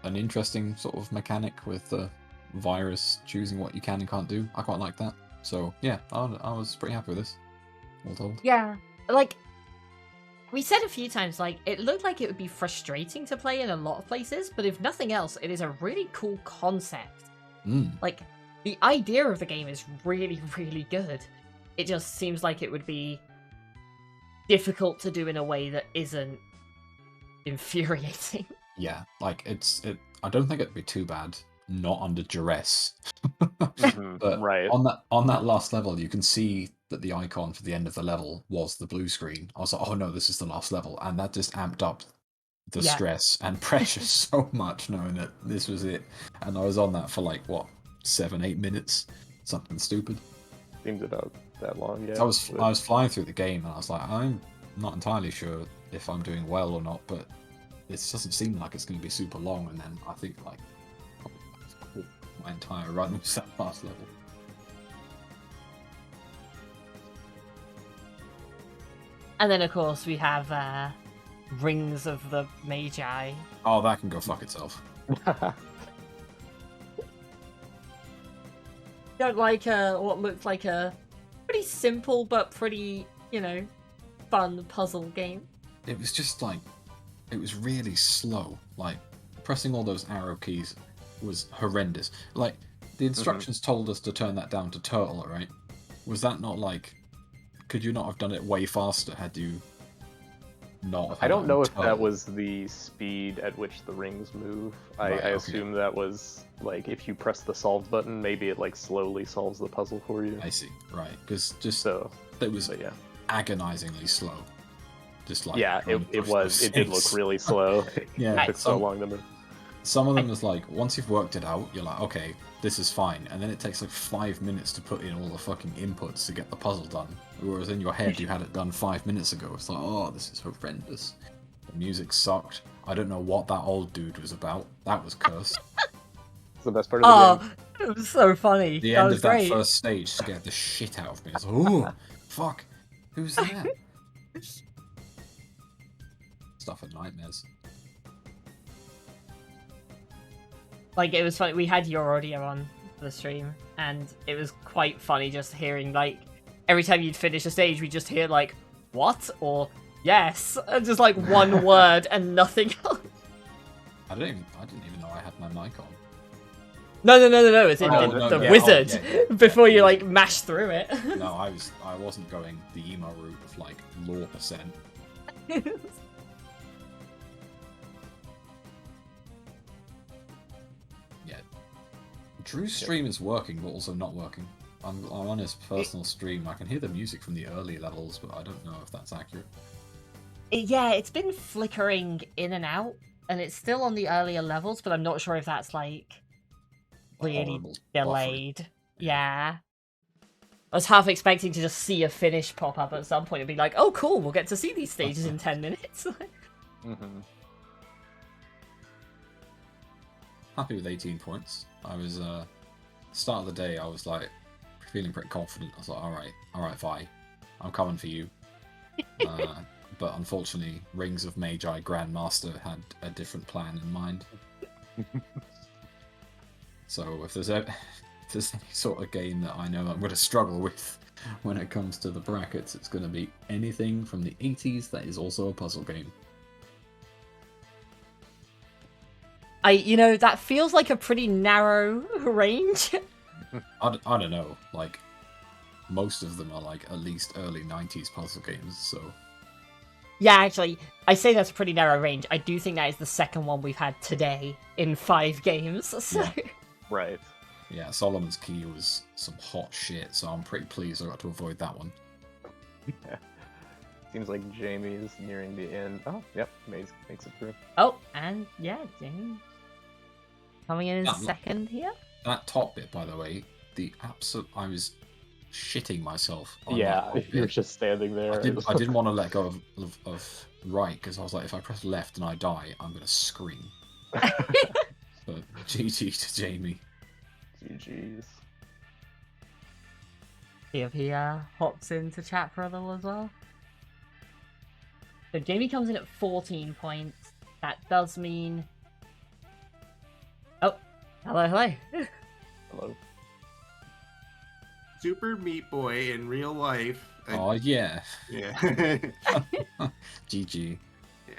interesting sort of mechanic with the virus choosing what you can and can't do. I quite like that. So yeah, I was pretty happy with this. All told. Yeah, like we said a few times, like it looked like it would be frustrating to play in a lot of places, but if nothing else, it is a really cool concept. Like the idea of the game is really, really good. It just seems like it would be difficult to do in a way that isn't infuriating. Yeah, like I don't think it'd be too bad not under duress. But right. on that last level, you can see that the icon for the end of the level was the blue screen. I was like, oh no, this is the last level, and that just amped up the stress and pressure so much, knowing that this was it. And I was on that for like what 7-8 minutes, something stupid. Seems about that long, yeah. I was flying through the game, and I was like, I'm not entirely sure if I'm doing well or not, but it doesn't seem like it's going to be super long. And then I think like my entire run was that last level. And then of course we have Rings of the Magi. Oh, that can go fuck itself. Don't like what looked like a pretty simple but pretty, fun puzzle game. It was just like, it was really slow. Like, pressing all those arrow keys was horrendous. Like, the instructions told us to turn that down to turtle, right? Was that not like, could you not have done it way faster had you not have I don't know if turtle? that was the speed at which the rings move. I assume that was like if you press the solve button, maybe it like slowly solves the puzzle for you. I see, right? Because just it was agonizingly slow. Just like it was. It did look really slow. Yeah, it took so long to move. Some of them is like, once you've worked it out, you're like, okay, this is fine. And then it takes like 5 minutes to put in all the fucking inputs to get the puzzle done. Whereas in your head, you had it done 5 minutes ago. It's like, oh, this is horrendous. The music sucked. I don't know what that old dude was about. That was cursed. It's the best part of the game. Oh, it was so funny. The that end was of that great. first stage scared the shit out of me. I was like, oh, fuck. Who's there? Stuff of nightmares. Like, it was funny. We had your audio on the stream, and it was quite funny just hearing, like, every time you'd finish a stage, we'd just hear, like, what? Or, yes. And just, like, one word and nothing else. I didn't even know I had my mic on. No. It's in the yeah, wizard. yeah. Before you, like, mash through it. No, I wasn't going the emo route of, like, lore percent. Yeah. Drew's stream is working, but also not working. I'm on his personal stream. I can hear the music from the early levels, but I don't know if that's accurate. Yeah, it's been flickering in and out, and it's still on the earlier levels, but I'm not sure if that's, like, really Horrible delayed. buffering. Yeah. I was half expecting to just see a finish pop up at some point and be like, oh cool, we'll get to see these stages in 10 minutes. Mm-hmm. Happy with 18 points. I was, start of the day, I was like, feeling pretty confident. I was like, alright, Vi, I'm coming for you. But unfortunately, Rings of Magi Grandmaster had a different plan in mind. So if there's any sort of game that I know I'm going to struggle with when it comes to the brackets, it's going to be anything from the 80s that is also a puzzle game. That feels like a pretty narrow range. I don't know, like, most of them are like at least early 90s puzzle games, so... Yeah, actually, I say that's a pretty narrow range. I do think that is the second one we've had today in 5 games, so... Yeah. Right. Yeah, Solomon's Key was some hot shit, so I'm pretty pleased I got to avoid that one. Yeah. Seems like Jamie's nearing the end. Oh, yep, makes it through. Oh, and yeah, Jamie coming in Yeah, second here. That top bit, by the way, I was shitting myself. On Yeah, that top you're bit. just standing there. I didn't want to let go of right, because I was like, if I press left and I die, I'm going to scream. But GG to Jamie. GG's. See if he hops into chat for a little as well. So Jamie comes in at 14 points. That does mean... Oh, hello. Hello. Super Meat Boy in real life. Oh, yeah. Yeah. GG. Yeah.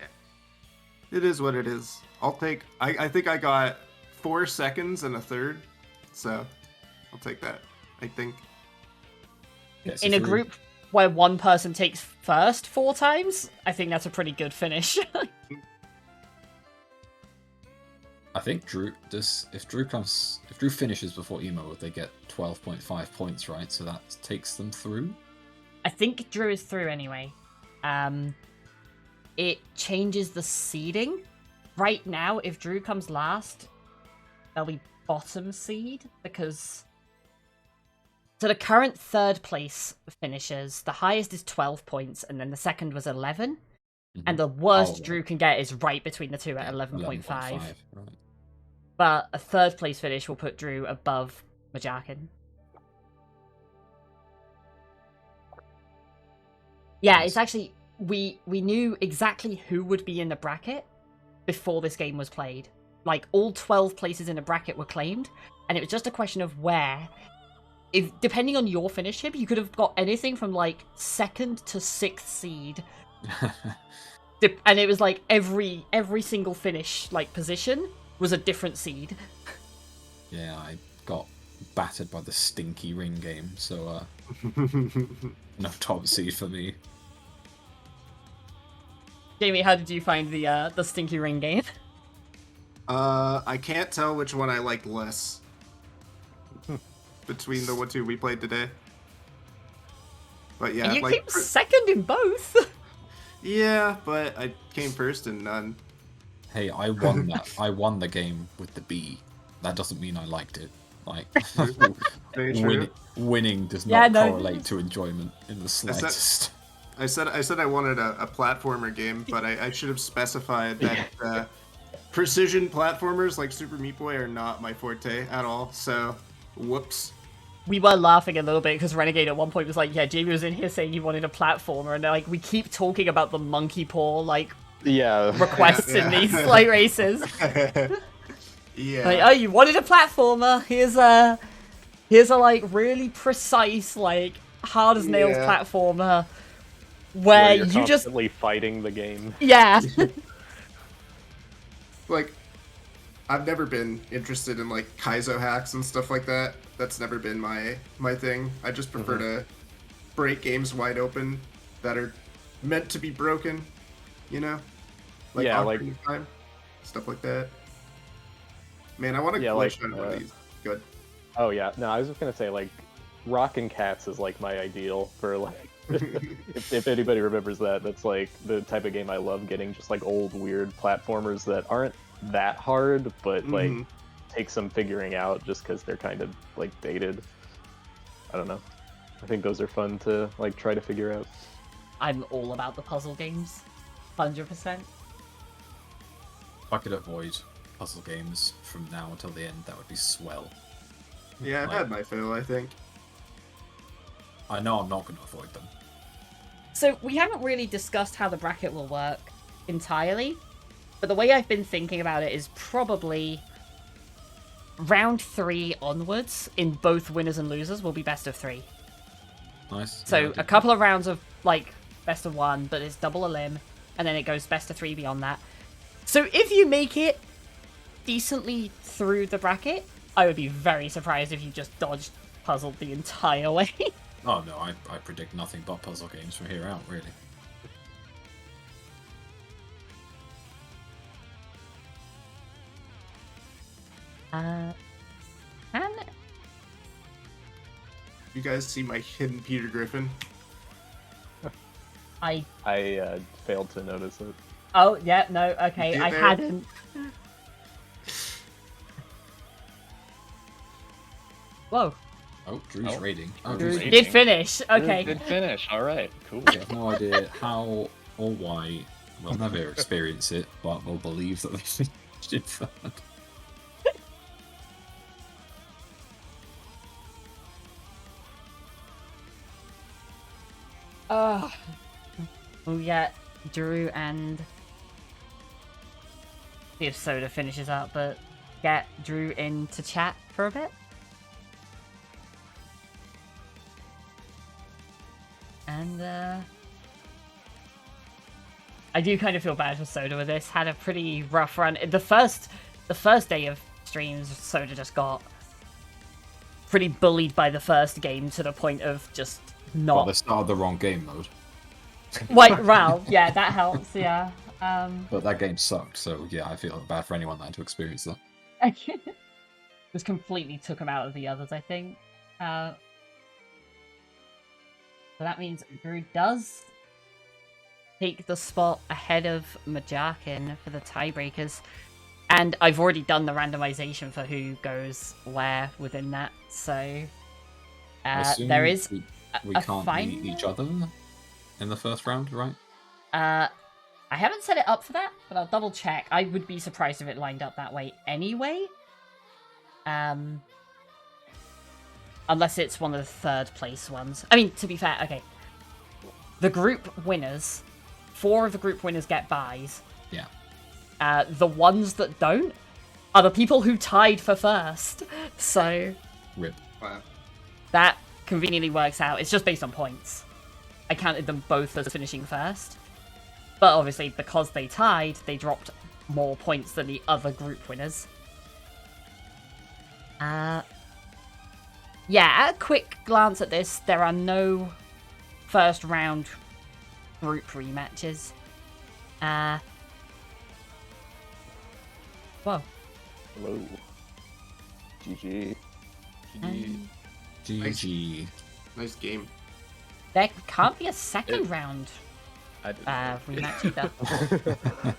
It is what it is. I think I got 4 seconds and a third, so I'll take that, I think. Gets In you a through. group where one person takes first 4 times, I think that's a pretty good finish. I think if Drew finishes before Emo, they get 12.5 points, right? So that takes them through. I think Drew is through anyway. It changes the seeding. Right now, if Drew comes last, they'll be bottom seed because... So the current 3rd place finishes, the highest is 12 points, and then the second was 11. And the worst Drew can get is right between the two at 11.5. Right. But a 3rd place finish will put Drew above Majakin. Yeah, Nice. it's actually... We knew exactly who would be in the bracket before this game was played. Like, all 12 places in the bracket were claimed, and it was just a question of where. Depending on your finish here, you could have got anything from, like, 2nd to 6th seed. And it was, like, every single finish, like, position was a different seed. Yeah, I got battered by the stinky ring game, so no top seed for me. Jamie, how did you find the stinky ring game? I can't tell which one I liked less between the two we played today. But yeah, You like came second in both. yeah, but I came first in none. Hey, I won that. I won the game with the B. That doesn't mean I liked it. Like, Very true. winning does Yeah, not no. correlate to enjoyment in the slightest. I said I wanted a platformer game, but I should have specified that precision platformers like Super Meat Boy are not my forte at all. So, whoops. We were laughing a little bit because Renegade at one point was like, yeah, Jamie was in here saying he wanted a platformer, and like we keep talking about the monkey paw like Yeah. requests in these like races. Yeah. Like, oh, you wanted a platformer? Here's a like really precise, like hard as nails Yeah. platformer Where where you're you just constantly fighting the game. yeah. Like, I've never been interested in like Kaizo hacks and stuff like that. That's never been my thing. I just prefer to break games wide open that are meant to be broken, you know? Like Yeah, Ocarina of Time, stuff like that. Man, I want to Yeah, glitch like, on one of these. Good. Oh yeah, no, I was just gonna say like, Rockin' Cats is like my ideal for like, if anybody remembers that, that's like the type of game I love getting, just like old weird platformers that aren't that hard, but like Mhm. take some figuring out just because they're kind of like dated. I don't know. I think those are fun to like try to figure out. I'm all about the puzzle games. 100%. If I could avoid puzzle games from now until the end, that would be swell. Yeah, I've Like- had my fill, I think. I know I'm not going to avoid them. So we haven't really discussed how the bracket will work entirely, but the way I've been thinking about it is probably round 3 onwards in both winners and losers will be best of 3. Nice. So Yeah, I a did couple of rounds of like best of 1, but it's double a limb, and then it goes best of 3 beyond that. So if you make it decently through the bracket, I would be very surprised if you just dodged puzzled the entire way. Oh no, I predict nothing but puzzle games from here out, really. And You guys see my hidden Peter Griffin? I failed to notice it. oh yeah no okay Get I there? hadn't. Whoa, Oh, Drew's Oh. raiding. Oh, Drew raiding. did finish. Okay. Good finish. All right. Cool. I have no idea how or why. We'll never experience it, but we'll believe that they finished in third. Oh yeah, Drew and see if Soda finishes up, but get Drew into chat for a bit. And I do kind of feel bad for Soda with this. Had a pretty rough run. The first day of streams, Soda just got pretty bullied by the first game to the point of just Well, not. they started the wrong game mode. Wait, well, yeah, that helps. Yeah. But that game sucked, so yeah, I feel bad for anyone that had to experience that. Just completely took him out of the others, I think. So that means Drew does take the spot ahead of Majakin for the tiebreakers. And I've already done the randomization for who goes where within that, so I assume there is we a can't final? meet each other in the first round, right? I haven't set it up for that, but I'll double check. I would be surprised if it lined up that way anyway. Unless it's one of the third place ones. I mean, to be fair, okay. The group winners, 4 of the group winners get buys. Yeah. The ones that don't are the people who tied for first. So Rip. Wow. that conveniently works out. It's just based on points. I counted them both as finishing first. But obviously, because they tied, they dropped more points than the other group winners. Yeah, at a quick glance at this, there are no first round group rematches. Whoa. Hello. GG. Um, GG. Nice game. there can't be a second round I didn't rematch either.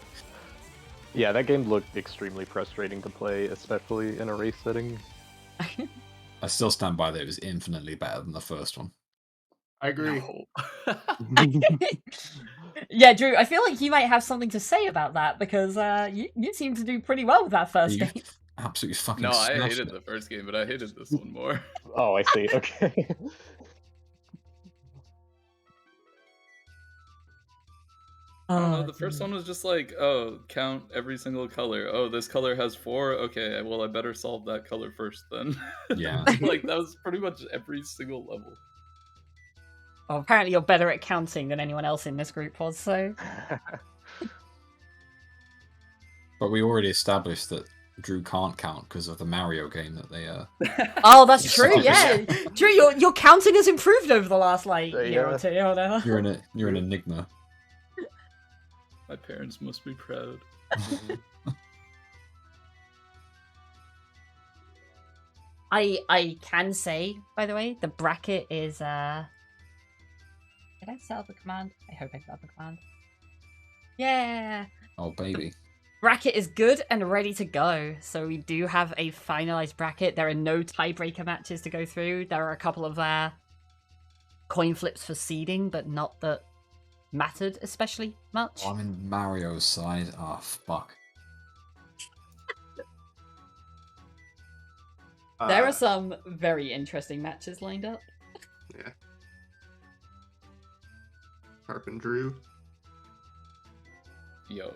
Yeah, that game looked extremely frustrating to play, especially in a race setting. I still stand by that it was infinitely better than the first one. I agree. No. Yeah, Drew, I feel like you might have something to say about that because you seem to do pretty well with that first You game. absolutely fucking No, I smashed hated it. the first game, but I hated this one more. Oh, I see. Okay. I don't know, Oh, the first dude. one was just like, oh, count every single color. Oh, this color has 4. Okay, well, I better solve that color first then. Yeah. Like, that was pretty much every single level. Well, apparently you're better at counting than anyone else in this group was, so... But we already established that Drew can't count because of the Mario game that they Oh, that's true, Yeah. yeah! Drew, your counting has improved over the last, like, year or Yeah. two, or whatever. you're an enigma. My parents must be proud. I can say, by the way, the bracket is, Did I set up a command? I hope I set up a command. Yeah! Oh baby. Bracket is good and ready to go. So we do have a finalized bracket. There are no tiebreaker matches to go through. There are a couple of coin flips for seeding, but not that mattered especially much. Oh, I'm in Mario's side. Oh fuck. There are some very interesting matches lined up. Yeah. Harp and Drew. Yo,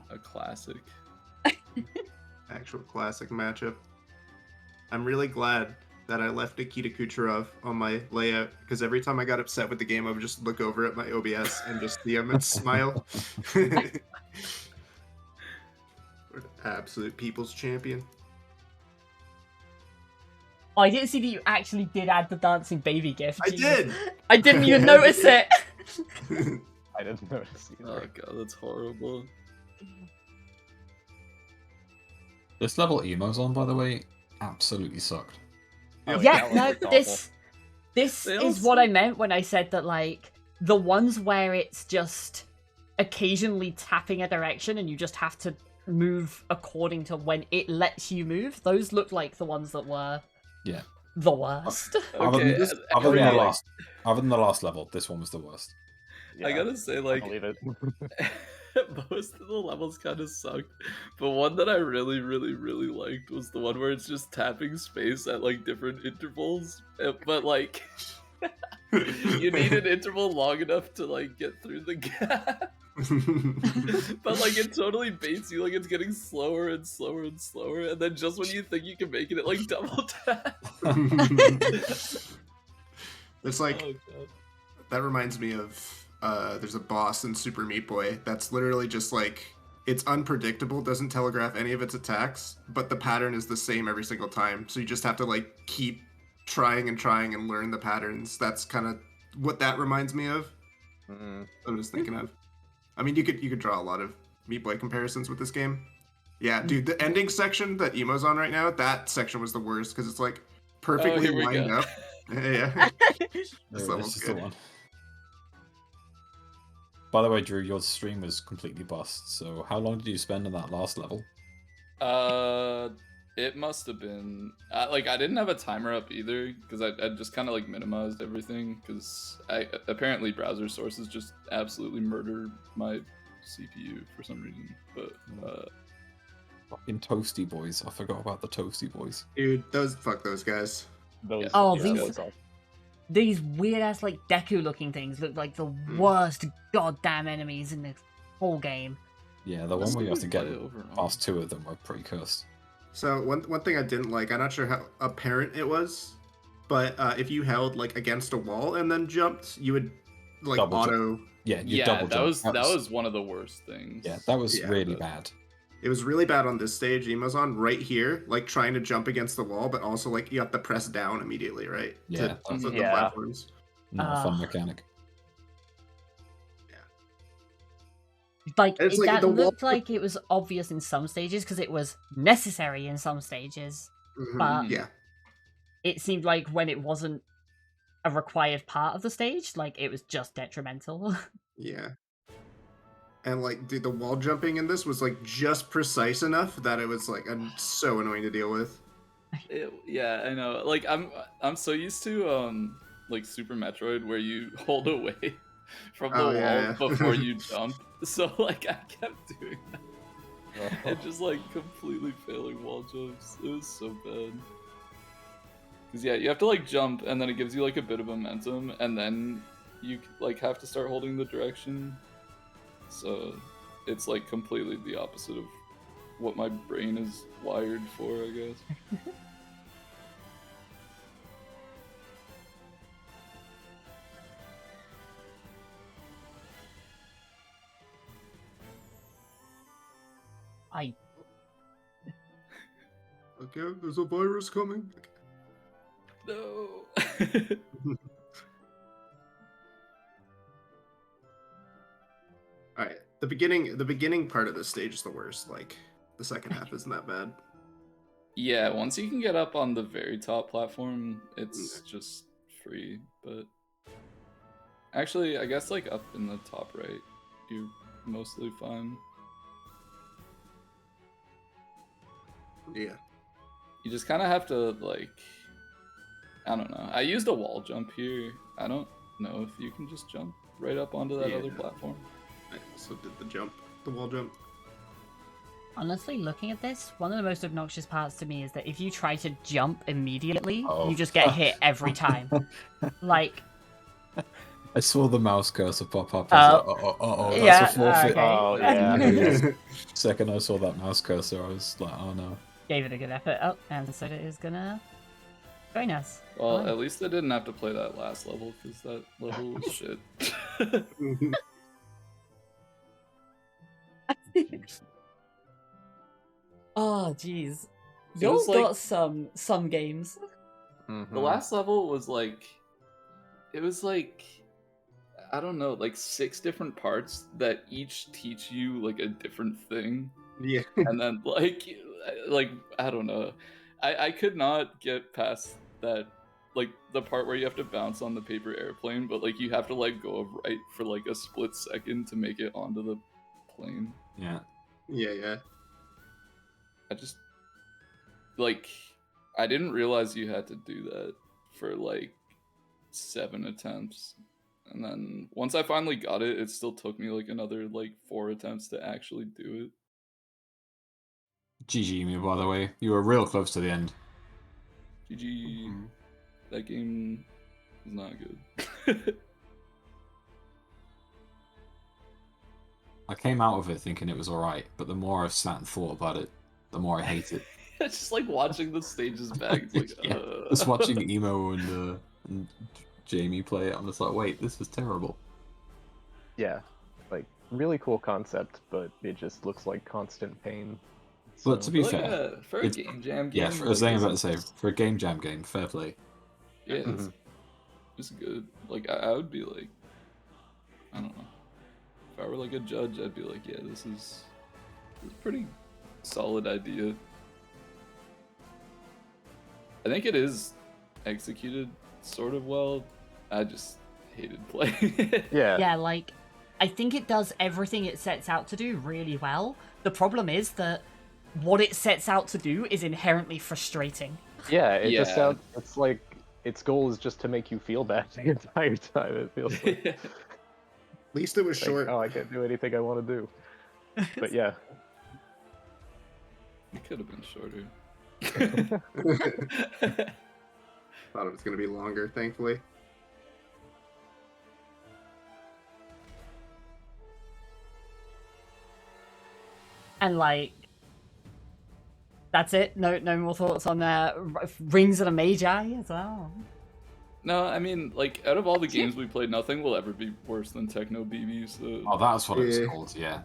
a classic. Actual classic matchup. I'm really glad that I left Nikita Kucherov on my layout because every time I got upset with the game, I would just look over at my OBS and just see him and smile. Absolute people's champion. Oh, I didn't see that you actually did add the dancing baby gift. I Jesus. did! I didn't even notice it. I didn't notice Oh either. god, that's horrible. This level Emo's on, by the way, absolutely sucked. Oh, Yeah, that one no, looked this They is also- what I meant when I said that, like, the ones where it's just occasionally tapping a direction and you just have to move according to when it lets you move, those look like the ones that were Yeah. the worst. Other Okay, than, as- other than the every- last, other than the last level, this one was the worst. Yeah, I gotta say, I like, believe it. most of the levels kind of sucked, but one that I really, really, really liked was the one where it's just tapping space at like different intervals, but like you need an interval long enough to like get through the gap. But like it totally baits you, like it's getting slower and slower and slower, and then just when you think you can make it, it like double tap. It's like, Oh god. that reminds me of, there's a boss in Super Meat Boy that's literally just like, it's unpredictable, doesn't telegraph any of its attacks, but the pattern is the same every single time. So you just have to like keep trying and learn the patterns. That's kind of what that reminds me of. Mm. I'm just thinking of. I mean, you could draw a lot of Meat Boy comparisons with this game. Yeah, dude, the ending section that Emo's on right now, that section was the worst because it's like perfectly here we lined go. up. Yeah. This There, level's this is the good. one. By the way, Drew, your stream was completely bust. So how long did you spend on that last level? It must have been like I didn't have a timer up either because I just kind of like minimized everything because I apparently browser sources just absolutely murder my CPU for some reason. But Fucking Toasty Boys. I forgot about the Toasty Boys. Dude, fuck those guys. Those, Oh, yeah, these- those all- These weird ass like Deku looking things look like the worst goddamn enemies in the whole game. Yeah, the one where you have to get Play overall. past 2 of them were pretty cursed. So one thing I didn't like, I'm not sure how apparent it was, but if you held like against a wall and then jumped, you would like Double jump. auto. Yeah, you Yeah, double that jump. was one of the worst things. Yeah, that was Yeah, really but- bad. It was really bad on this stage. Emo's on right here, like trying to jump against the wall, but also like you have to press down immediately, right? Yeah, To that's flip the Yeah. platforms. not a fun mechanic. Like, It's like that the wall- looked like it was obvious in some stages because it was necessary in some stages. Mhm, But- yeah, It seemed like when it wasn't a required part of the stage, like it was just detrimental. yeah. And like, dude, the wall jumping in this was like just precise enough that it was like so annoying to deal with. Yeah, I know. Like I'm so used to like Super Metroid where you hold away from the Oh, wall yeah. before you jump. So like I kept doing that Oh. and just like completely failing wall jumps. It was so bad. Cause yeah, you have to like jump and then it gives you like a bit of momentum and then you like have to start holding the direction. So it's like completely the opposite of what my brain is wired for, I guess. I Okay, there's a virus coming. No. All right, the beginning part of this stage is the worst. Like the second half isn't that bad. Yeah, once you can get up on the very top platform, it's just free. But actually, I guess like up in the top right, you're mostly fine. Yeah. You just kind of have to like, I don't know. I used a wall jump here. I don't know if you can just jump right up onto that Yeah. other platform. I also did the wall jump. honestly, looking at this, one of the most obnoxious parts to me is that if you try to jump immediately, Oh. you just get hit every time. Like, I saw the mouse cursor pop up. I was like, oh, yeah, that's a forfeit. okay. Oh, yeah. The second I saw that mouse cursor, I was like, oh no. Gave it a good effort. Oh, and so it is gonna join us. Well, Fine. at least I didn't have to play that last level because that level was shit. Oh, jeez. It Y'all was like- got some games. The last level was like, it was like, I don't know, like 6 different parts that each teach you like a different thing. Yeah. And then like I don't know, I could not get past that, like the part where you have to bounce on the paper airplane, but like you have to let go of right for like a split second to make it onto the plane. Yeah. Yeah. I just like, I didn't realize you had to do that for like 7 attempts. And then once I finally got it, it still took me like another like 4 attempts to actually do it. GG me, by the way. You were real close to the end. GG. That game is not good. I came out of it thinking it was alright, but the more I've sat and thought about it, the more I hate it. It's just like watching the stages back. It's like, Yeah. Just watching Emo and Jamie play it, I'm just like, wait, this is terrible. Yeah, like really cool concept, but it just looks like constant pain. But to be like fair, for a it's- game jam game, yeah, I was like, about to say, for a game jam game, fair play. yeah, it's good. Like I would be like, I don't know. If I were like a judge, I'd be like, yeah, this is a pretty solid idea. I think it is executed sort of well. I just hated playing it. Yeah. Yeah, like, I think it does everything it sets out to do really well. The problem is that what it sets out to do is inherently frustrating. Yeah, it just Yeah. sounds. It's like its goal is just to make you feel bad the entire time. It feels like, At least it was like, short. oh, I can't do anything I want to do. But yeah, It could have been shorter. Thought it was gonna be longer, thankfully. And like, that's it. No more thoughts on Rings of the Magi as well. No, I mean, like, out of all the games we played, nothing will ever be worse than Techno BB, so... Oh, that's what it was Yeah. called, yeah.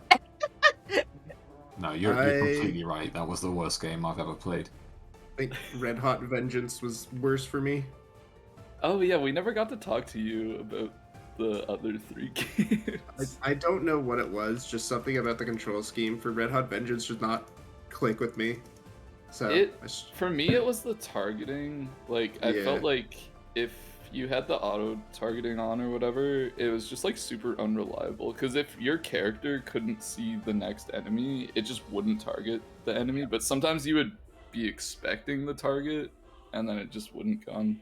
No, you're completely right. That was the worst game I've ever played. I think Red Hot Vengeance was worse for me. Oh, yeah, we never got to talk to you about the other 3 games. I don't know what it was, just something about the control scheme for Red Hot Vengeance did not click with me. So For me, it was the targeting. Like, I Yeah. felt like if you had the auto targeting on or whatever, it was just like super unreliable. Because if your character couldn't see the next enemy, it just wouldn't target the enemy. But sometimes you would be expecting the target, and then it just wouldn't come.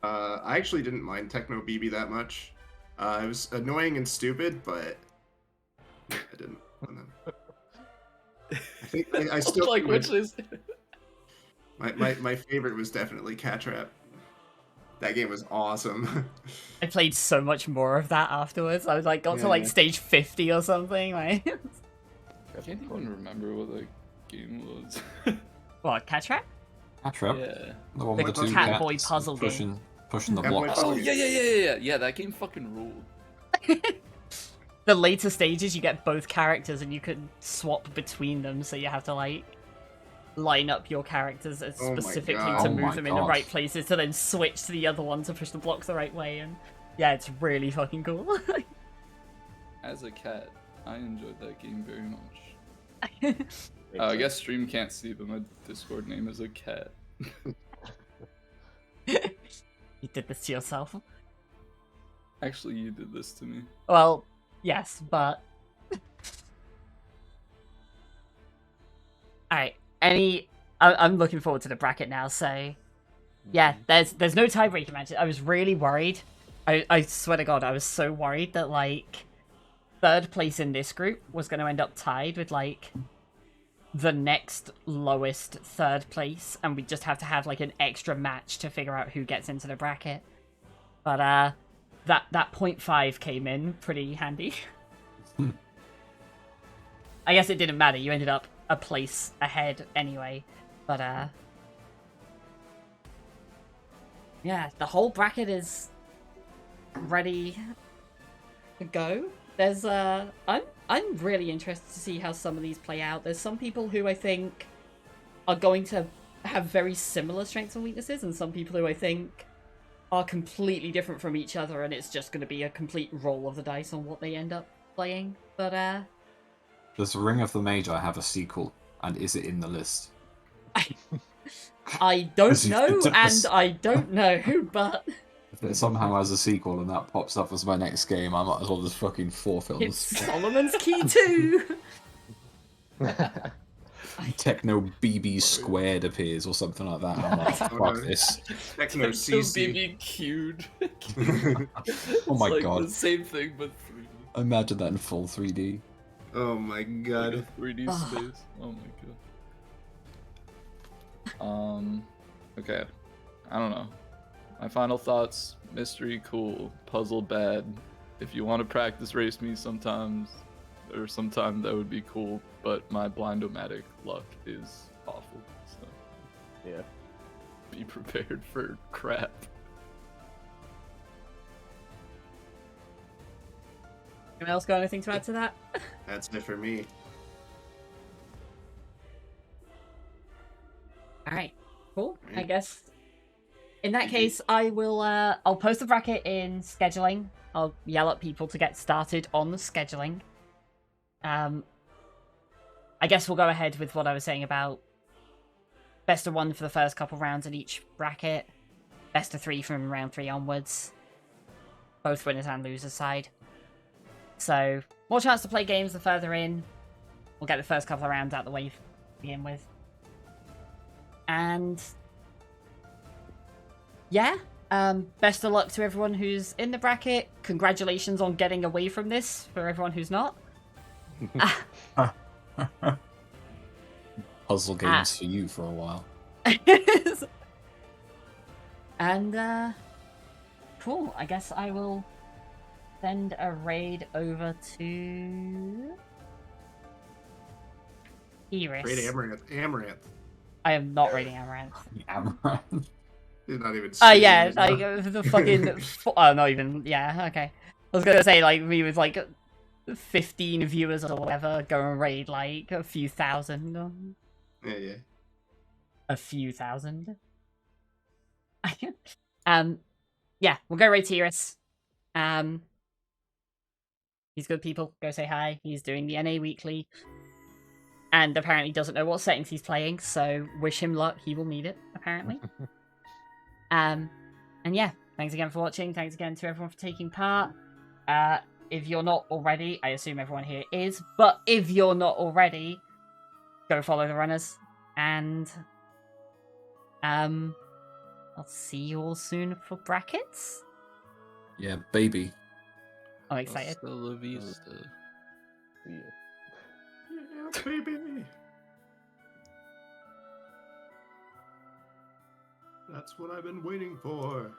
I actually didn't mind Techno BB that much. It was annoying and stupid, but I didn't. I think I still like think which is my favorite was definitely Cat Trap. That game was awesome. I played so much more of that afterwards. I was like, got to like Yeah. stage 50 or something. Like, I can't even remember what that game was. what, Cat Trap? Catch up. Yeah. The one The with the two Cat Boy cats puzzle game. pushing the Cat Boy blocks. puzzle Oh game. yeah. That game fucking ruled. The later stages, you get both characters and you can swap between them, so you have to like line up your characters Oh my specifically God. to Oh move my them in the God. right places to then switch to the other one to push the blocks the right way. And yeah, it's really fucking cool. As a cat, I enjoyed that game very much. I guess stream can't see, but my Discord name is a cat. You did this to yourself. Actually, you did this to me. Well, yes, but alright. I'm looking forward to the bracket now, so yeah, there's no tiebreaker matches. I was really worried. I swear to God, I was so worried that like third place in this group was going to end up tied with like the next lowest third place, and we just have to have like an extra match to figure out who gets into the bracket. But that 0.5 came in pretty handy. I guess it didn't matter. You ended up a place ahead anyway. But yeah, the whole bracket is ready to go. There's I'm really interested to see how some of these play out. There's some people who I think are going to have very similar strengths and weaknesses, and some people who I think are completely different from each other, and it's just going to be a complete roll of the dice on what they end up playing. But Does Ring of the Magi have a sequel, and is it in the list? I don't As if know, it and does. I don't know, but If it somehow has a sequel and that pops up as my next game, I might as well just fucking forfeit on the it's spot. Solomon's Key too. Techno BB squared appears or something like that. I'm like, Oh, fuck no. this. Techno CC. BBQ'd. Oh my It's like God. the same thing, but 3D. Imagine that in full 3D. Oh my Like god. a 3D Ah. space. Oh my god. Okay. I don't know. My final thoughts: mystery cool, puzzle bad. If you want to practice race me sometimes, or sometime, that would be cool. But my blind-o-matic luck is awful. So Yeah. be prepared for crap. Anyone else got anything to add to that? That's it for me. Alright, cool. I Right. guess in that case I will I'll post the bracket in scheduling. I'll yell at people to get started on the scheduling. I guess we'll go ahead with what I was saying about best of one for the first couple rounds in each bracket, best of three from round 3 onwards, both winners and losers side. So more chance to play games the further in. We'll get the first couple of rounds out the way to begin with. And yeah, best of luck to everyone who's in the bracket. Congratulations on getting away from this for everyone who's not. Puzzle games for you for a while. And cool. I guess I will send a raid over to Iris. Great Amaranth. Amaranth. I am not raiding Amaranth. Amaranth. He's not even. Oh sitting yeah, right now. like the fucking. Oh, not even. Yeah, okay. I was gonna say like me with like 15 viewers or whatever, go and raid like a few thousand. Yeah. A few thousand. Yeah, we'll go raid Iris. He's good people. Go say hi. He's doing the NA weekly. And apparently doesn't know what settings he's playing, so wish him luck. He will need it, apparently. And yeah, thanks again for watching. Thanks again to everyone for taking part. If you're not already, I assume everyone here is, but if you're not already, go follow the runners. And I'll I'll see you all soon for brackets. Yeah, baby. I'm excited. Hasta la vista. See ya. Yeah, baby. That's what I've been waiting for.